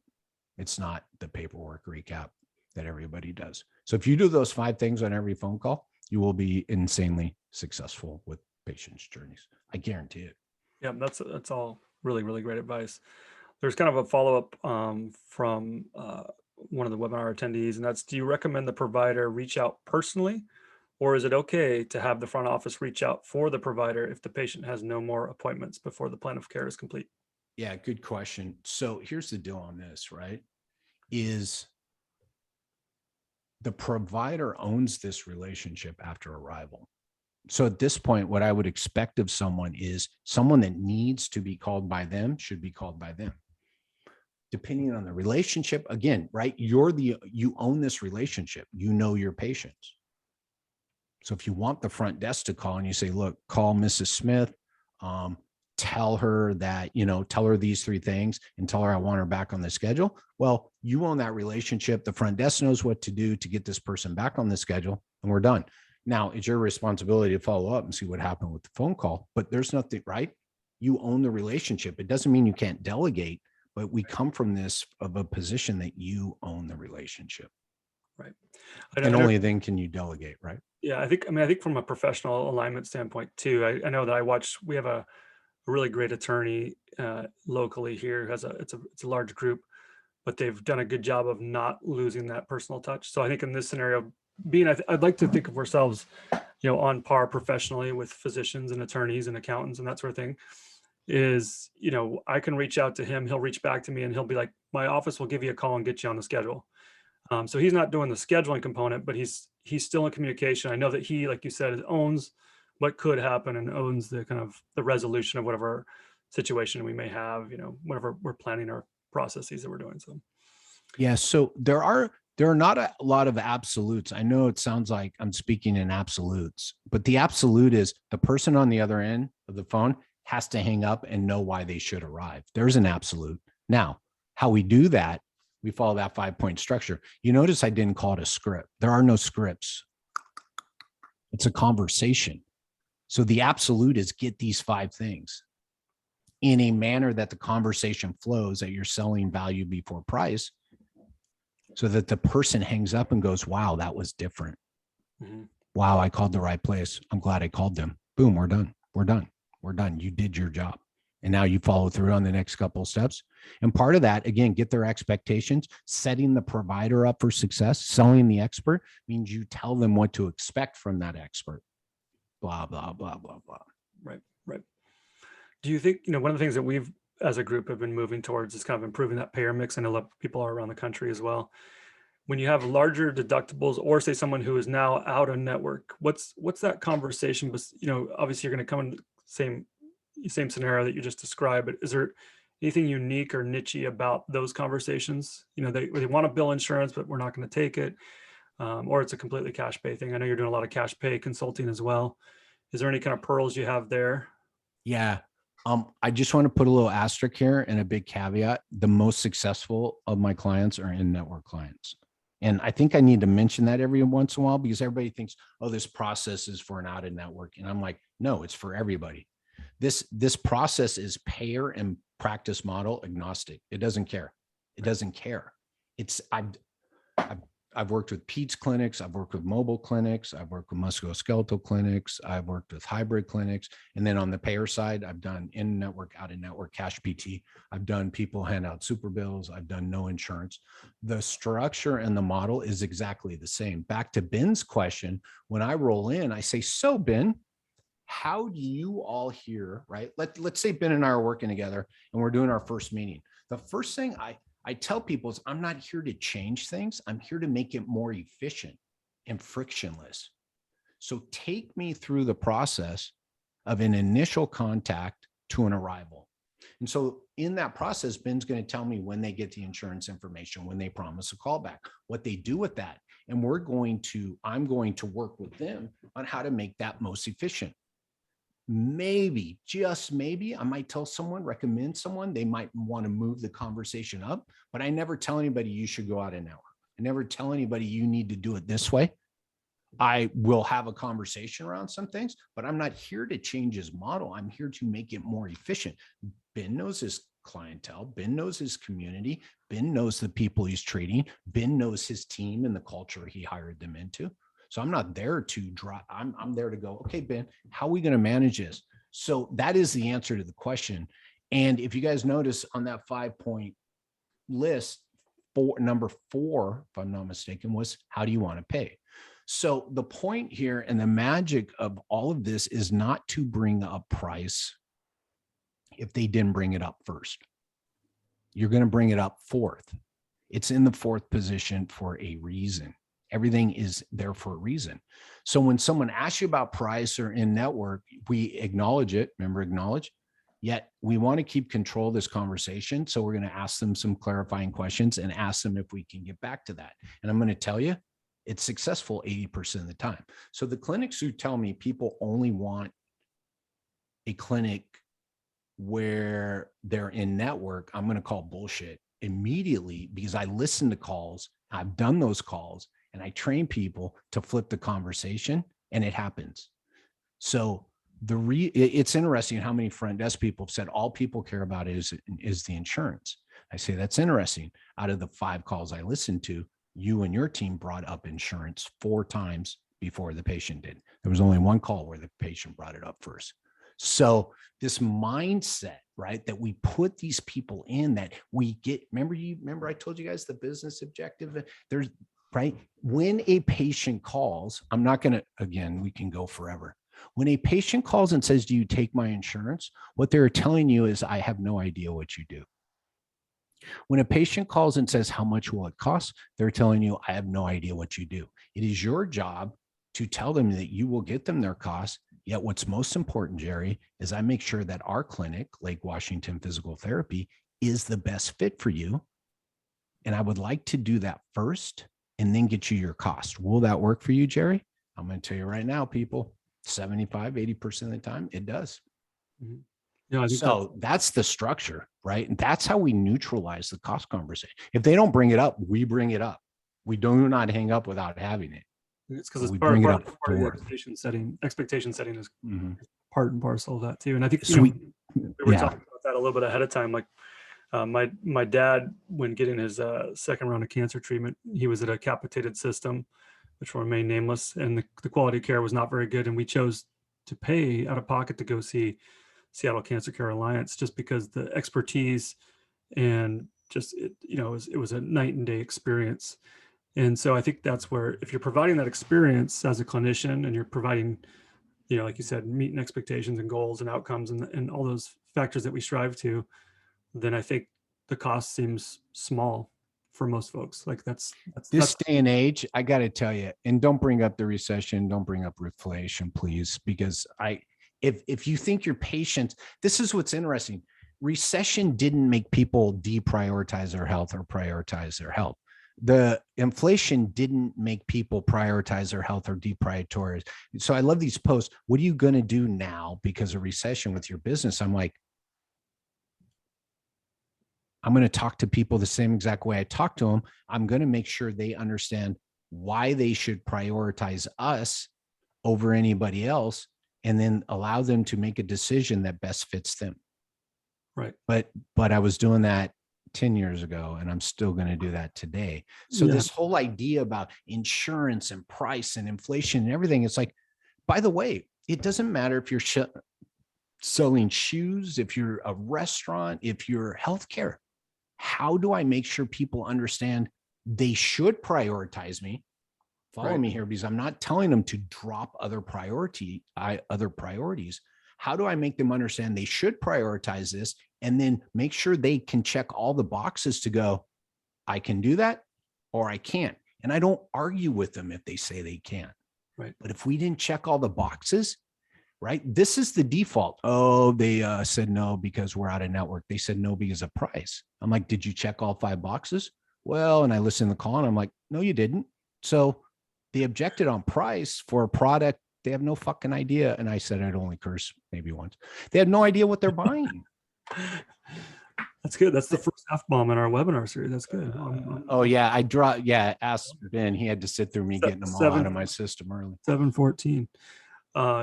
Speaker 2: It's not the paperwork recap that everybody does. So if you do those 5 things on every phone call, you will be insanely successful with patients' journeys. I guarantee it.
Speaker 1: Yeah, that's all really, really great advice. There's kind of a follow-up from one of the webinar attendees, and that's, do you recommend the provider reach out personally, or is it okay to have the front office reach out for the provider if the patient has no more appointments before the plan of care is complete?
Speaker 2: Yeah, good question. So here's the deal on this, right? Is the provider owns this relationship after arrival. So at this point, what I would expect of someone is someone that needs to be called by them should be called by them. Depending on the relationship, again, right? You own this relationship. You know your patients. So if you want the front desk to call and you say, look, call Mrs. Smith, tell her that, tell her these 3 things and tell her I want her back on the schedule. Well, you own that relationship. The front desk knows what to do to get this person back on the schedule, and we're done. Now it's your responsibility to follow up and see what happened with the phone call, but there's nothing, right? You own the relationship. It doesn't mean you can't delegate, but we come from this of a position that you own the relationship.
Speaker 1: Right.
Speaker 2: And only then can you delegate, right?
Speaker 1: Yeah, I think from a professional alignment standpoint too, I know that we have a really great attorney locally here who it's a large group, but they've done a good job of not losing that personal touch. So I think in this scenario, I'd like to think of ourselves, on par professionally with physicians and attorneys and accountants and that sort of thing. Is, I can reach out to him, he'll reach back to me, and he'll be like, my office will give you a call and get you on the schedule. So he's not doing the scheduling component, but he's still in communication. I know that he, like you said, owns what could happen and owns the kind of the resolution of whatever situation we may have, whenever we're planning our processes that we're doing. So
Speaker 2: yeah, so there are not a lot of absolutes. I know it sounds like I'm speaking in absolutes, but the absolute is the person on the other end of the phone has to hang up and know why they should arrive. There's an absolute. Now, how we do that, we follow that 5-point structure. You notice I didn't call it a script. There are no scripts. It's a conversation. So the absolute is get these 5 things in a manner that the conversation flows, that you're selling value before price, so that the person hangs up and goes, wow, that was different. Mm-hmm. Wow, I called the right place. I'm glad I called them. Boom, we're done. We're done. We're done. You did your job. And now you follow through on the next couple of steps. And part of that, again, get their expectations, setting the provider up for success. Selling the expert means you tell them what to expect from that expert. Blah, blah, blah, blah, blah.
Speaker 1: Right, right. Do you think, one of the things that we've, as a group, have been moving towards is kind of improving that payer mix? I know a lot of people are around the country as well. When you have larger deductibles, or say someone who is now out of network, what's that conversation? But obviously you're going to come in the same scenario that you just described, but is there anything unique or niche-y about those conversations? They want to bill insurance, but we're not going to take it. Or it's a completely cash pay thing. I know you're doing a lot of cash pay consulting as well. Is there any kind of pearls you have there?
Speaker 2: Yeah. I just want to put a little asterisk here and a big caveat. The most successful of my clients are in-network clients. And I think I need to mention that every once in a while, because everybody thinks, oh, this process is for an out-of-network. And I'm like, no, it's for everybody. This process is payer and practice model agnostic. It doesn't care. It doesn't care. I've worked with peds clinics. I've worked with mobile clinics. I've worked with musculoskeletal clinics. I've worked with hybrid clinics. And then on the payer side, I've done in-network, out-of-network cash PT. I've done people hand out super bills. I've done no insurance. The structure and the model is exactly the same. Back to Ben's question, when I roll in, I say, so Ben, how do you all here, right? Let's say Ben and I are working together and we're doing our first meeting. The first thing I tell people is, I'm not here to change things. I'm here to make it more efficient and frictionless. So take me through the process of an initial contact to an arrival. And so in that process, Ben's going to tell me when they get the insurance information, when they promise a callback, what they do with that. And I'm going to work with them on how to make that most efficient. maybe, just maybe, I might tell someone, recommend someone, they might want to move the conversation up, but I never tell anybody you should go out an hour. I never tell anybody you need to do it this way. I will have a conversation around some things, but I'm not here to change his model. I'm here to make it more efficient. Ben knows his clientele. Ben knows his community. Ben knows the people he's treating. Ben knows his team and the culture he hired them into. So I'm not there to drop. I'm there to go, okay, Ben, how are we going to manage this? So that is the answer to the question. And if you guys notice on that 5-point list, number 4, if I'm not mistaken, was how do you want to pay? So the point here and the magic of all of this is not to bring up price if they didn't bring it up first. You're going to bring it up 4th. It's in the 4th position for a reason. Everything is there for a reason. So when someone asks you about price or in network, we acknowledge it. Remember, acknowledge. Yet we want to keep control of this conversation. So we're going to ask them some clarifying questions and ask them if we can get back to that. And I'm going to tell you, it's successful 80% of the time. So the clinics who tell me people only want a clinic where they're in network, I'm going to call bullshit immediately, because I listen to calls. I've done those calls and I train people to flip the conversation, and it happens. So it's interesting how many front desk people have said all people care about is the insurance. I say, that's interesting. Out of the 5 calls I listened to, you and your team brought up insurance 4 times before the patient did. There was only 1 call where the patient brought it up first. So this mindset, right, that we put these people in, that we get, remember I told you guys the business objective, there's, right? When a patient calls, I'm not going to, again, we can go forever. When a patient calls and says, do you take my insurance? What they're telling you is, I have no idea what you do. When a patient calls and says, how much will it cost? They're telling you, I have no idea what you do. It is your job to tell them that you will get them their costs. Yet what's most important, Jerry, is I make sure that our clinic, Lake Washington Physical Therapy, is the best fit for you. And I would like to do that first and then get you your cost. Will that work for you, Jerry? I'm going to tell you right now, people, 75, 80% of the time, it does.
Speaker 1: Mm-hmm. Yeah, I think
Speaker 2: so that's the structure, right? And that's how we neutralize the cost conversation. If they don't bring it up, we bring it up. We do not hang up without having it.
Speaker 1: It's because it's
Speaker 2: part
Speaker 1: of the expectation setting is part and parcel of that too. And I think we were talking about that a little bit ahead of time. Like my dad, when getting his second round of cancer treatment, he was at a capitated system, which will remain nameless, and the quality of care was not very good. And we chose to pay out of pocket to go see Seattle Cancer Care Alliance, just because the expertise and just it was a night and day experience. And so I think that's where, if you're providing that experience as a clinician and you're providing, like you said, meeting expectations and goals and outcomes and all those factors that we strive to, then I think the cost seems small for most folks. Like that's
Speaker 2: day and age, I got to tell you, and don't bring up the recession, don't bring up reflation, please, because if you think your patients, this is what's interesting. Recession didn't make people deprioritize their health or prioritize their health. The inflation didn't make people prioritize their health or deprioritize. So I love these posts. What are you going to do now because of recession with your business? I'm like, I'm going to talk to people the same exact way I talk to them. I'm going to make sure they understand why they should prioritize us over anybody else, and then allow them to make a decision that best fits them.
Speaker 1: Right.
Speaker 2: But I was doing that 10 years ago, and I'm still going to do that today. So this whole idea about insurance and price and inflation and everything, it's like, by the way, it doesn't matter if you're selling shoes, if you're a restaurant, if you're healthcare. How do I make sure people understand they should prioritize me? Follow me here, because I'm not telling them to drop other priorities. How do I make them understand they should prioritize this, and then make sure they can check all the boxes to go, I can do that or I can't. And I don't argue with them if they say they can't.
Speaker 1: Right.
Speaker 2: But if we didn't check all the boxes, right? This is the default. Oh, they said no because we're out of network. They said no because of price. I'm like, did you check all 5 boxes? Well, and I listened to the call and I'm like, no, you didn't. So they objected on price for a product they have no fucking idea. And I said, I'd only curse maybe once. They had no idea what they're buying.
Speaker 1: That's good. That's the first F-bomb in our webinar series. That's good.
Speaker 2: Oh yeah. Ask Ben. He had to sit through me getting them all out of my system early.
Speaker 1: 714,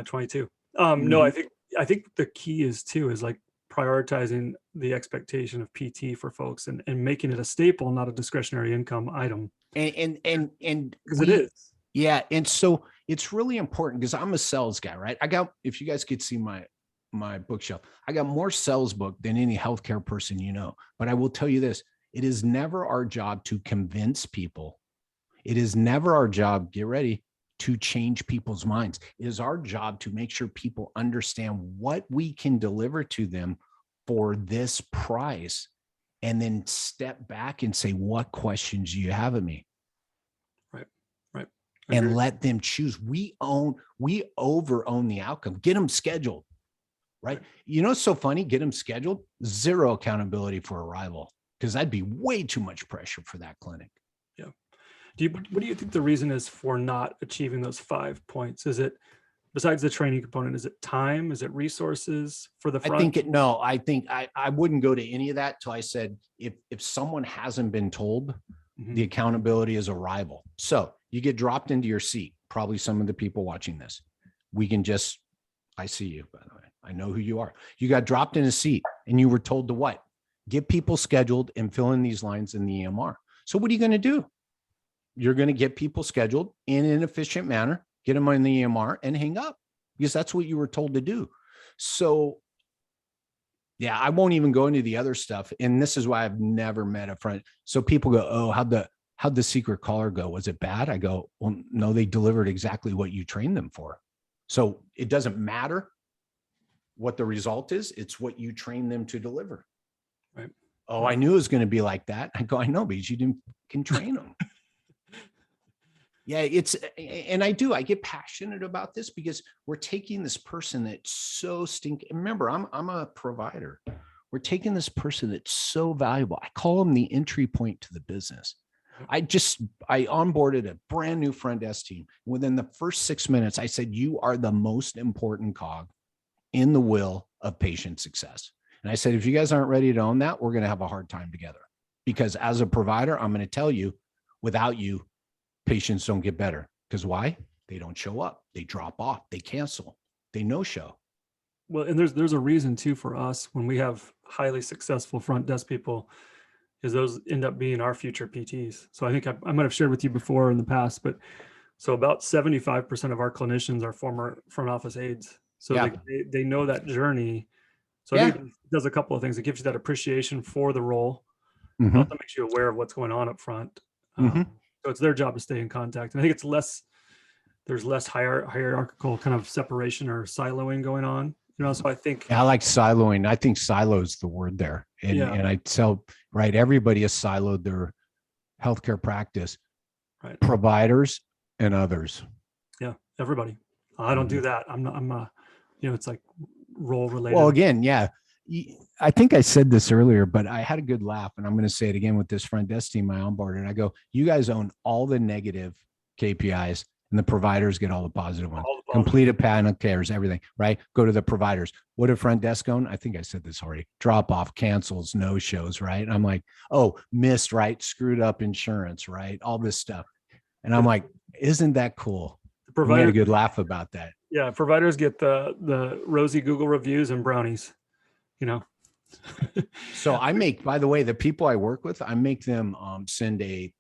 Speaker 1: 22. No, I think the key is like prioritizing the expectation of PT for folks and making it a staple, not a discretionary income item.
Speaker 2: And
Speaker 1: because it is.
Speaker 2: Yeah. And so it's really important because I'm a sales guy, right? If you guys could see my bookshelf, I got more sales book than any healthcare person, but I will tell you this, it is never our job to convince people. It is never our job, get ready, to change people's minds. It is our job to make sure people understand what we can deliver to them for this price, and then step back and say, what questions do you have of me?
Speaker 1: Right.
Speaker 2: And let them choose. We over own the outcome. Get them scheduled, right? It's so funny, get them scheduled, zero accountability for arrival, because that'd be way too much pressure for that clinic.
Speaker 1: Yeah. What do you think the reason is for not achieving those 5 points? Is it, besides the training component, is it time? Is it resources for the front?
Speaker 2: I think I wouldn't go to any of that till I said, if someone hasn't been told, the accountability is arrival. So you get dropped into your seat. Probably some of the people watching this, I see you, by the way. I know who you are. You got dropped in a seat and you were told to what? Get people scheduled and fill in these lines in the EMR. So what are you going to do? You're going to get people scheduled in an efficient manner, get them on the EMR and hang up, because that's what you were told to do. So yeah, I won't even go into the other stuff. And this is why I've never met a friend. So people go, oh, how'd the secret caller go? Was it bad? I go, well, no, they delivered exactly what you trained them for. So it doesn't matter what the result is. It's what you train them to deliver.
Speaker 1: Right.
Speaker 2: Oh, I knew it was going to be like that. I go, I know, because you can train them. Yeah, I get passionate about this because we're taking this person that's so remember, I'm a provider. We're taking this person that's so valuable. I call them the entry point to the business. I onboarded a brand new front desk team. Within the first 6 minutes, I said, you are the most important cog in the wheel of patient success. And I said, if you guys aren't ready to own that, we're going to have a hard time together, because as a provider, I'm going to tell you, without you, patients don't get better. Because why? They don't show up. They drop off. They cancel. They no-show.
Speaker 1: Well, and there's a reason too for us when we have highly successful front desk people, is those end up being our future PTs. So I think I might have shared with you before in the past, but so about 75% of our clinicians are former front office aides. So
Speaker 2: Yeah.
Speaker 1: they know that journey. So I think it does a couple of things. It gives you that appreciation for the role. It also makes you aware of what's going on up front. So it's their job to stay in contact. And I think there's less hierarchical kind of separation or siloing going on. So I think
Speaker 2: I like siloing. I think silo is the word there. And I tell, right, everybody has siloed their healthcare practice,
Speaker 1: right,
Speaker 2: providers and others.
Speaker 1: Yeah, everybody. I don't do that. I'm it's like role related.
Speaker 2: Well, again, yeah. I think I said this earlier, but I had a good laugh, and I'm going to say it again with this front desk team I onboarded. And I go, you guys own all the negative KPIs, and the providers get all the positive ones. Completed panel cares, everything, right? Go to the providers. What do front desk own? I think I said this already. Drop off, cancels, no shows, right? And I'm like, oh, missed, right? Screwed up insurance, right? All this stuff. And I'm like, isn't that cool? We had a good laugh about that.
Speaker 1: Yeah, providers get the rosy Google reviews and brownies.
Speaker 2: So I make, by the way, the people I work with, I make them send a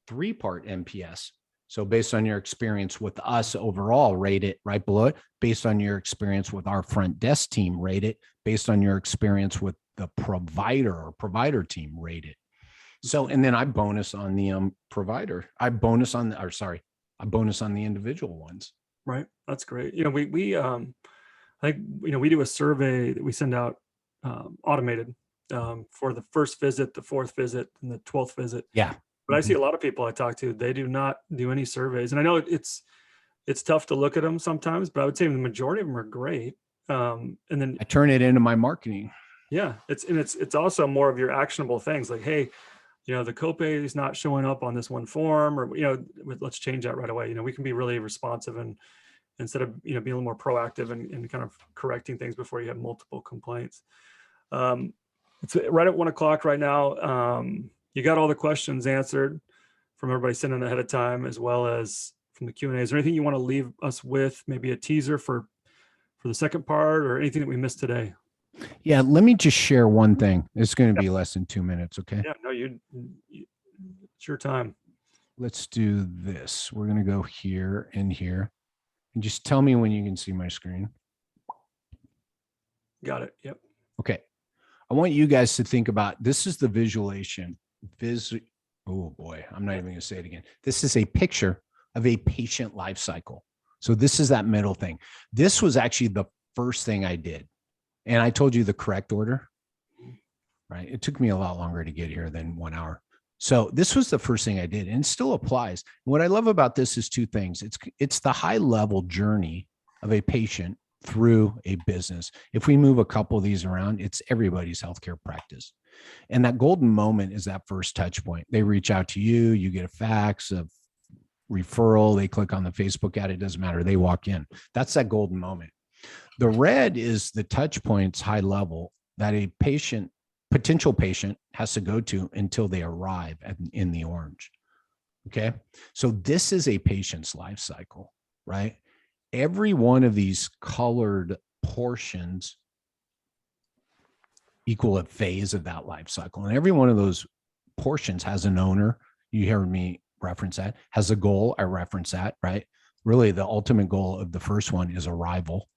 Speaker 2: 3-part NPS. So based on your experience with us overall, rate it right below it. Based on your experience with our front desk team, rate it. Based on your experience with the provider team, rate it. So, and then I bonus on the provider. I bonus on the individual ones.
Speaker 1: Right. That's great. We I think, we do a survey that we send out automated for the first visit, the 4th visit, and the 12th visit.
Speaker 2: Yeah.
Speaker 1: But I see a lot of people I talk to, they do not do any surveys. And I know it's tough to look at them sometimes, but I would say the majority of them are great. And then
Speaker 2: I turn it into my marketing.
Speaker 1: Yeah. It's also more of your actionable things like, hey, the copay is not showing up on this one form, or, let's change that right away. We can be really responsive and instead of, being a little more proactive and kind of correcting things before you have multiple complaints. It's right at 1 o'clock right now. You got all the questions answered from everybody sending ahead of time, as well as from the Q&A. Is there anything you want to leave us with? Maybe a teaser for the second part, or anything that we missed today?
Speaker 2: Yeah, let me just share one thing. It's going to be less than 2 minutes, okay?
Speaker 1: Yeah, no, it's your time.
Speaker 2: Let's do this. We're going to go here and here. And just tell me when you can see my screen.
Speaker 1: Got it. Yep.
Speaker 2: Okay. I want you guys to think about, this is the visualization. Oh boy, I'm not even going to say it again. This is a picture of a patient life cycle. So this is that middle thing. This was actually the first thing I did. And I told you the correct order, right? It took me a lot longer to get here than 1 hour. So this was the first thing I did, and it still applies. What I love about this is two things. It's the high level journey of a patient through a business. If we move a couple of these around, it's everybody's healthcare practice. And that golden moment is that first touch point. They reach out to you, you get a fax, a referral, they click on the Facebook ad, it doesn't matter, they walk in. That's that golden moment. The red is the touch points, high level, that a potential patient has to go to until they arrive in the orange. Okay. So this is a patient's life cycle, right? Every one of these colored portions equal a phase of that life cycle. And every one of those portions has an owner. You heard me reference that, has a goal. I reference that, right? Really the ultimate goal of the first one is arrival.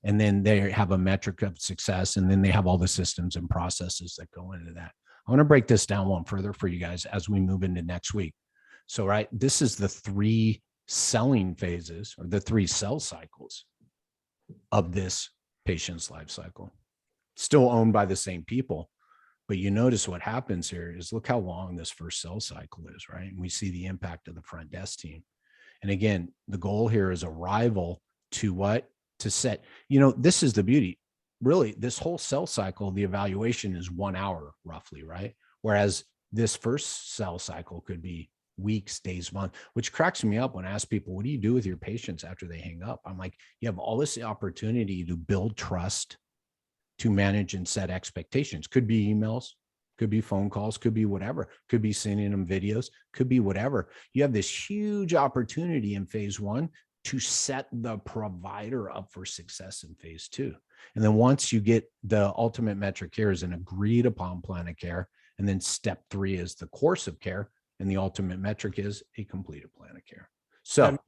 Speaker 2: And then they have a metric of success. And then they have all the systems and processes that go into that. I want to break this down one further for you guys as we move into next week. So, right, this is the 3 selling phases, or the 3 sell cycles of this patient's life cycle. Still owned by the same people. But you notice what happens here is, look how long this first sell cycle is, right? And we see the impact of the front desk team. And again, the goal here is arrival to what? To set, this is the beauty. Really, this whole sell cycle, the evaluation is 1 hour roughly, right? Whereas this first sell cycle could be weeks, days, months, which cracks me up when I ask people, what do you do with your patients after they hang up? I'm like, you have all this opportunity to build trust, to manage and set expectations. Could be emails, could be phone calls, could be whatever, could be sending them videos, could be whatever. You have this huge opportunity in phase 1 to set the provider up for success in phase 2. And then once you get the ultimate metric here is an agreed upon plan of care. And then step 3 is the course of care. And the ultimate metric is a completed plan of care. So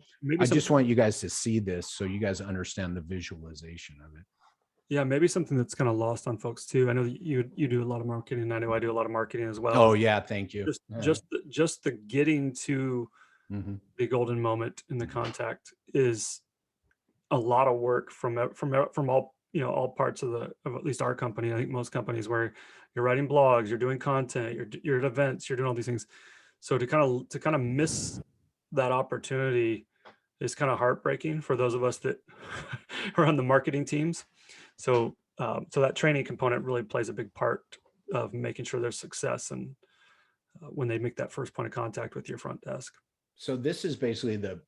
Speaker 2: I just want you guys to see this so you guys understand the visualization of it.
Speaker 1: Yeah, maybe something that's kind of lost on folks too. I know that you do a lot of marketing. I know I do a lot of marketing as well.
Speaker 2: Oh yeah, thank you.
Speaker 1: Just the getting to the golden moment in the contact is a lot of work from all all parts of at least our company. I think most companies, where you're writing blogs, you're doing content, you're at events, you're doing all these things. So to kind of miss that opportunity is kind of heartbreaking for those of us that are on the marketing teams. So that training component really plays a big part of making sure there's success and when they make that first point of contact with your front desk. So
Speaker 2: this is basically the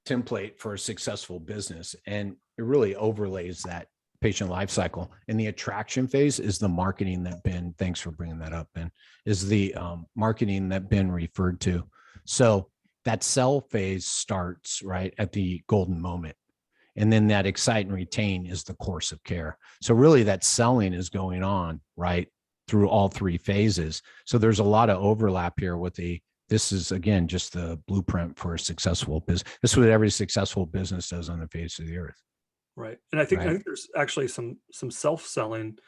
Speaker 2: template for a successful business, and it really overlays that patient life cycle. And the attraction phase is the marketing that Ben, thanks for bringing that up, Ben, is the marketing that Ben referred to. So that sell phase starts right at the golden moment. And then that excite and retain is the course of care. So really that selling is going on right through all 3 phases. So there's a lot of overlap here with this is again, just the blueprint for a successful business. This is what every successful business does on the face of the earth.
Speaker 1: Right. And I think there's actually some self-selling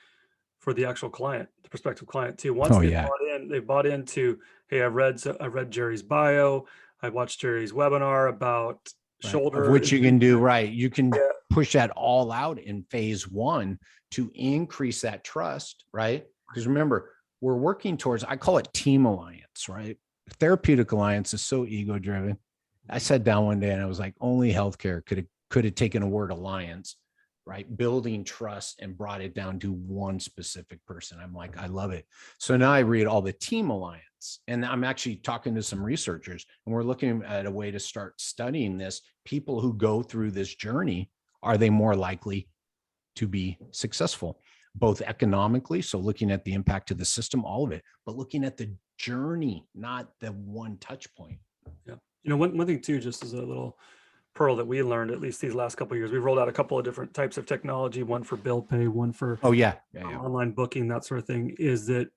Speaker 1: for the actual client, the prospective client too. Once they bought into, hey, I read Jerry's bio. I watched Jerry's webinar about shoulder.
Speaker 2: Of which you can do, right. You can push that all out in phase 1 to increase that trust, right? Because remember, we're working towards, I call it team alliance, right? Therapeutic alliance is so ego driven. I sat down one day and I was like, only healthcare could have taken a word alliance right? Building trust, and brought it down to one specific person. I'm like, I love it. So now I read all the team alliance, and I'm actually talking to some researchers, and we're looking at a way to start studying this. People who go through this journey, are they more likely to be successful, both economically? So looking at the impact to the system, all of it, but looking at the journey, not the one touch point.
Speaker 1: Yeah. One thing too, just as a little pearl that we learned, at least these last couple of years, we rolled out a couple of different types of technology, one for bill pay, one for online booking, that sort of thing, is that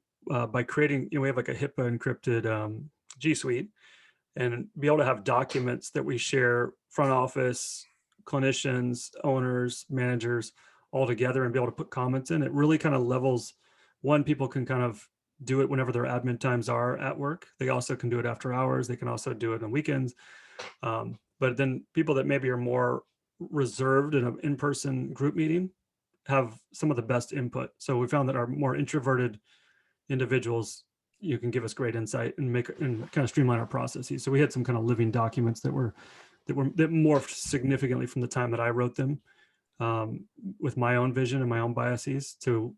Speaker 1: by creating, we have like a HIPAA encrypted G Suite, and be able to have documents that we share, front office, clinicians, owners, managers, all together, and be able to put comments in. It really kind of levels, one, people can kind of do it whenever their admin times are at work. They also can do it after hours. They can also do it on weekends. But then people that maybe are more reserved in an in-person group meeting have some of the best input. So we found that our more introverted individuals, you can give us great insight and kind of streamline our processes. So we had some kind of living documents that morphed significantly from the time that I wrote them, with my own vision and my own biases, to,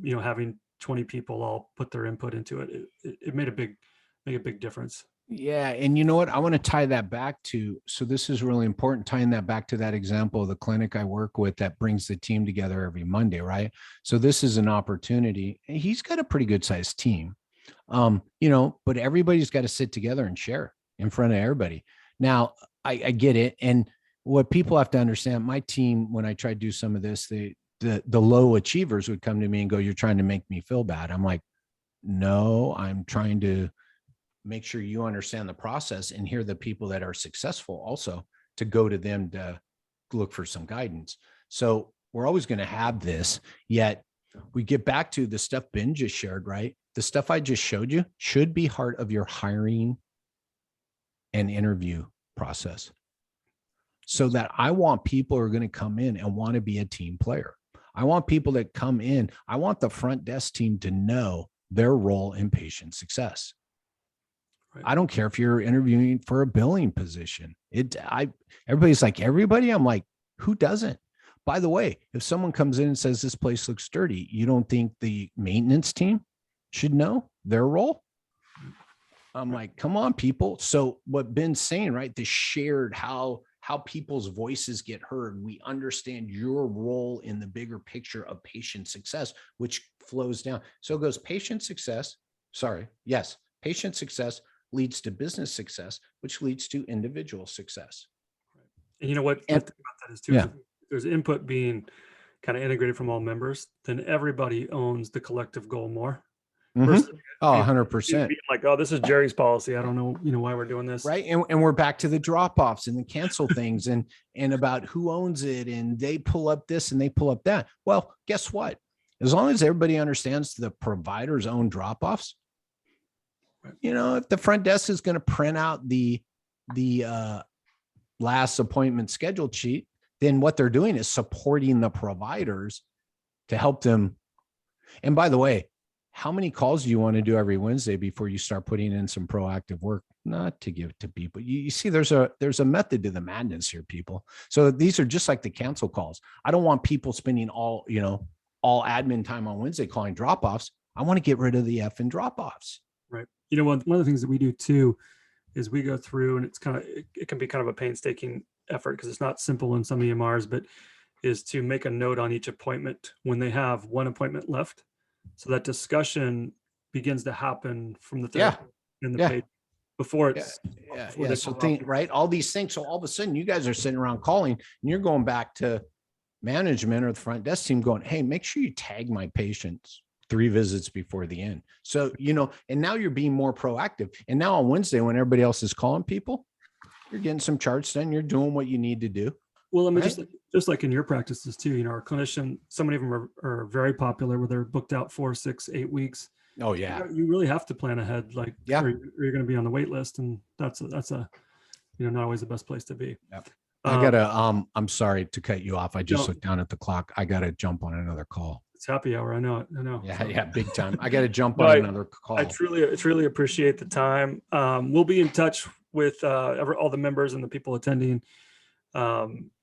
Speaker 1: having 20 people all put their input into it. It made a big difference.
Speaker 2: Yeah. And you know what? I want to tie that back to, so this is really important, tying that back to that example of the clinic I work with that brings the team together every Monday, right? So this is an opportunity. He's got a pretty good sized team, but everybody's got to sit together and share in front of everybody. Now, I get it. And what people have to understand, my team, when I try to do some of this, the low achievers would come to me and go, "You're trying to make me feel bad." I'm like, no, I'm trying to make sure you understand the process and hear the people that are successful also, to go to them to look for some guidance. So we're always going to have this, yet we get back to the stuff Ben just shared, right? The stuff I just showed you should be part of your hiring and interview process. So that I want people who are going to come in and want to be a team player. I want people that come in. I want the front desk team to know their role in patient success. Right. I don't care if you're interviewing for a billing position. Everybody's like, everybody? I'm like, who doesn't? By the way, if someone comes in and says this place looks dirty, you don't think the maintenance team should know their role? I'm like, come on, people. So what Ben's saying, right? The shared how people's voices get heard. We understand your role in the bigger picture of patient success, which flows down. So it goes patient success leads to business success, which leads to individual success.
Speaker 1: And you know what?
Speaker 2: And,
Speaker 1: the thing about that is too, there's input being kind of integrated from all members, then everybody owns the collective goal more.
Speaker 2: Mm-hmm. Oh, 100%.
Speaker 1: Like, oh, this is Jerry's policy. I don't know, why we're doing this.
Speaker 2: Right. And we're back to the drop-offs and the cancel things and about who owns it. And they pull up this and they pull up that. Well, guess what? As long as everybody understands the provider's own drop-offs, if the front desk is going to print out the last appointment schedule sheet, then what they're doing is supporting the providers to help them. And by the way, how many calls do you want to do every Wednesday before you start putting in some proactive work? Not to give to people. You see, there's a method to the madness here, people. So these are just like the cancel calls. I don't want people spending all admin time on Wednesday calling drop-offs. I want to get rid of the effing drop-offs.
Speaker 1: Right. One of the things that we do too is we go through, and it can be kind of a painstaking effort because it's not simple in some EMRs, but is to make a note on each appointment when they have one appointment left. So that discussion begins to happen from the therapist in the page before it's
Speaker 2: So right, all these things. So all of a sudden you guys are sitting around calling and you're going back to management or the front desk team going, "Hey, make sure you tag my patients 3 visits before the end." So, and now you're being more proactive. And now on Wednesday, when everybody else is calling people, you're getting some charts done. You're doing what you need to do.
Speaker 1: Well, I mean, just like in your practices too, our clinician, so many of them are very popular where they're booked out 4, 6, 8 weeks.
Speaker 2: Oh yeah.
Speaker 1: You really have to plan ahead, or you're going to be on the wait list. And that's not always the best place to be.
Speaker 2: Yep. I gotta, I'm sorry to cut you off. I just looked down at the clock. I gotta jump on another call.
Speaker 1: It's happy hour. I know it.
Speaker 2: Yeah, big time. I gotta jump on another call.
Speaker 1: I truly appreciate the time. We'll be in touch with all the members and the people attending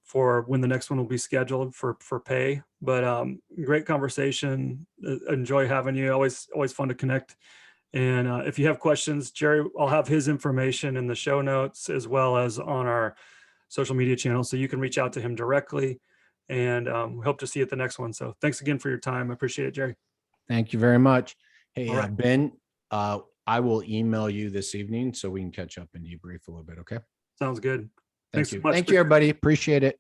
Speaker 1: for when the next one will be scheduled for pay. But great conversation. Enjoy having you. Always fun to connect. And if you have questions, Jerry, I'll have his information in the show notes as well as on our social media channels, so you can reach out to him directly. And we hope to see you at the next one. So thanks again for your time. I appreciate it, Jerry.
Speaker 2: Thank you very much. Hey,
Speaker 1: All right.
Speaker 2: Ben, I will email you this evening so we can catch up and debrief a little bit. Okay.
Speaker 1: Sounds good.
Speaker 2: Thank
Speaker 1: Thanks
Speaker 2: you.
Speaker 1: so much.
Speaker 2: Thank you, everybody. Appreciate it.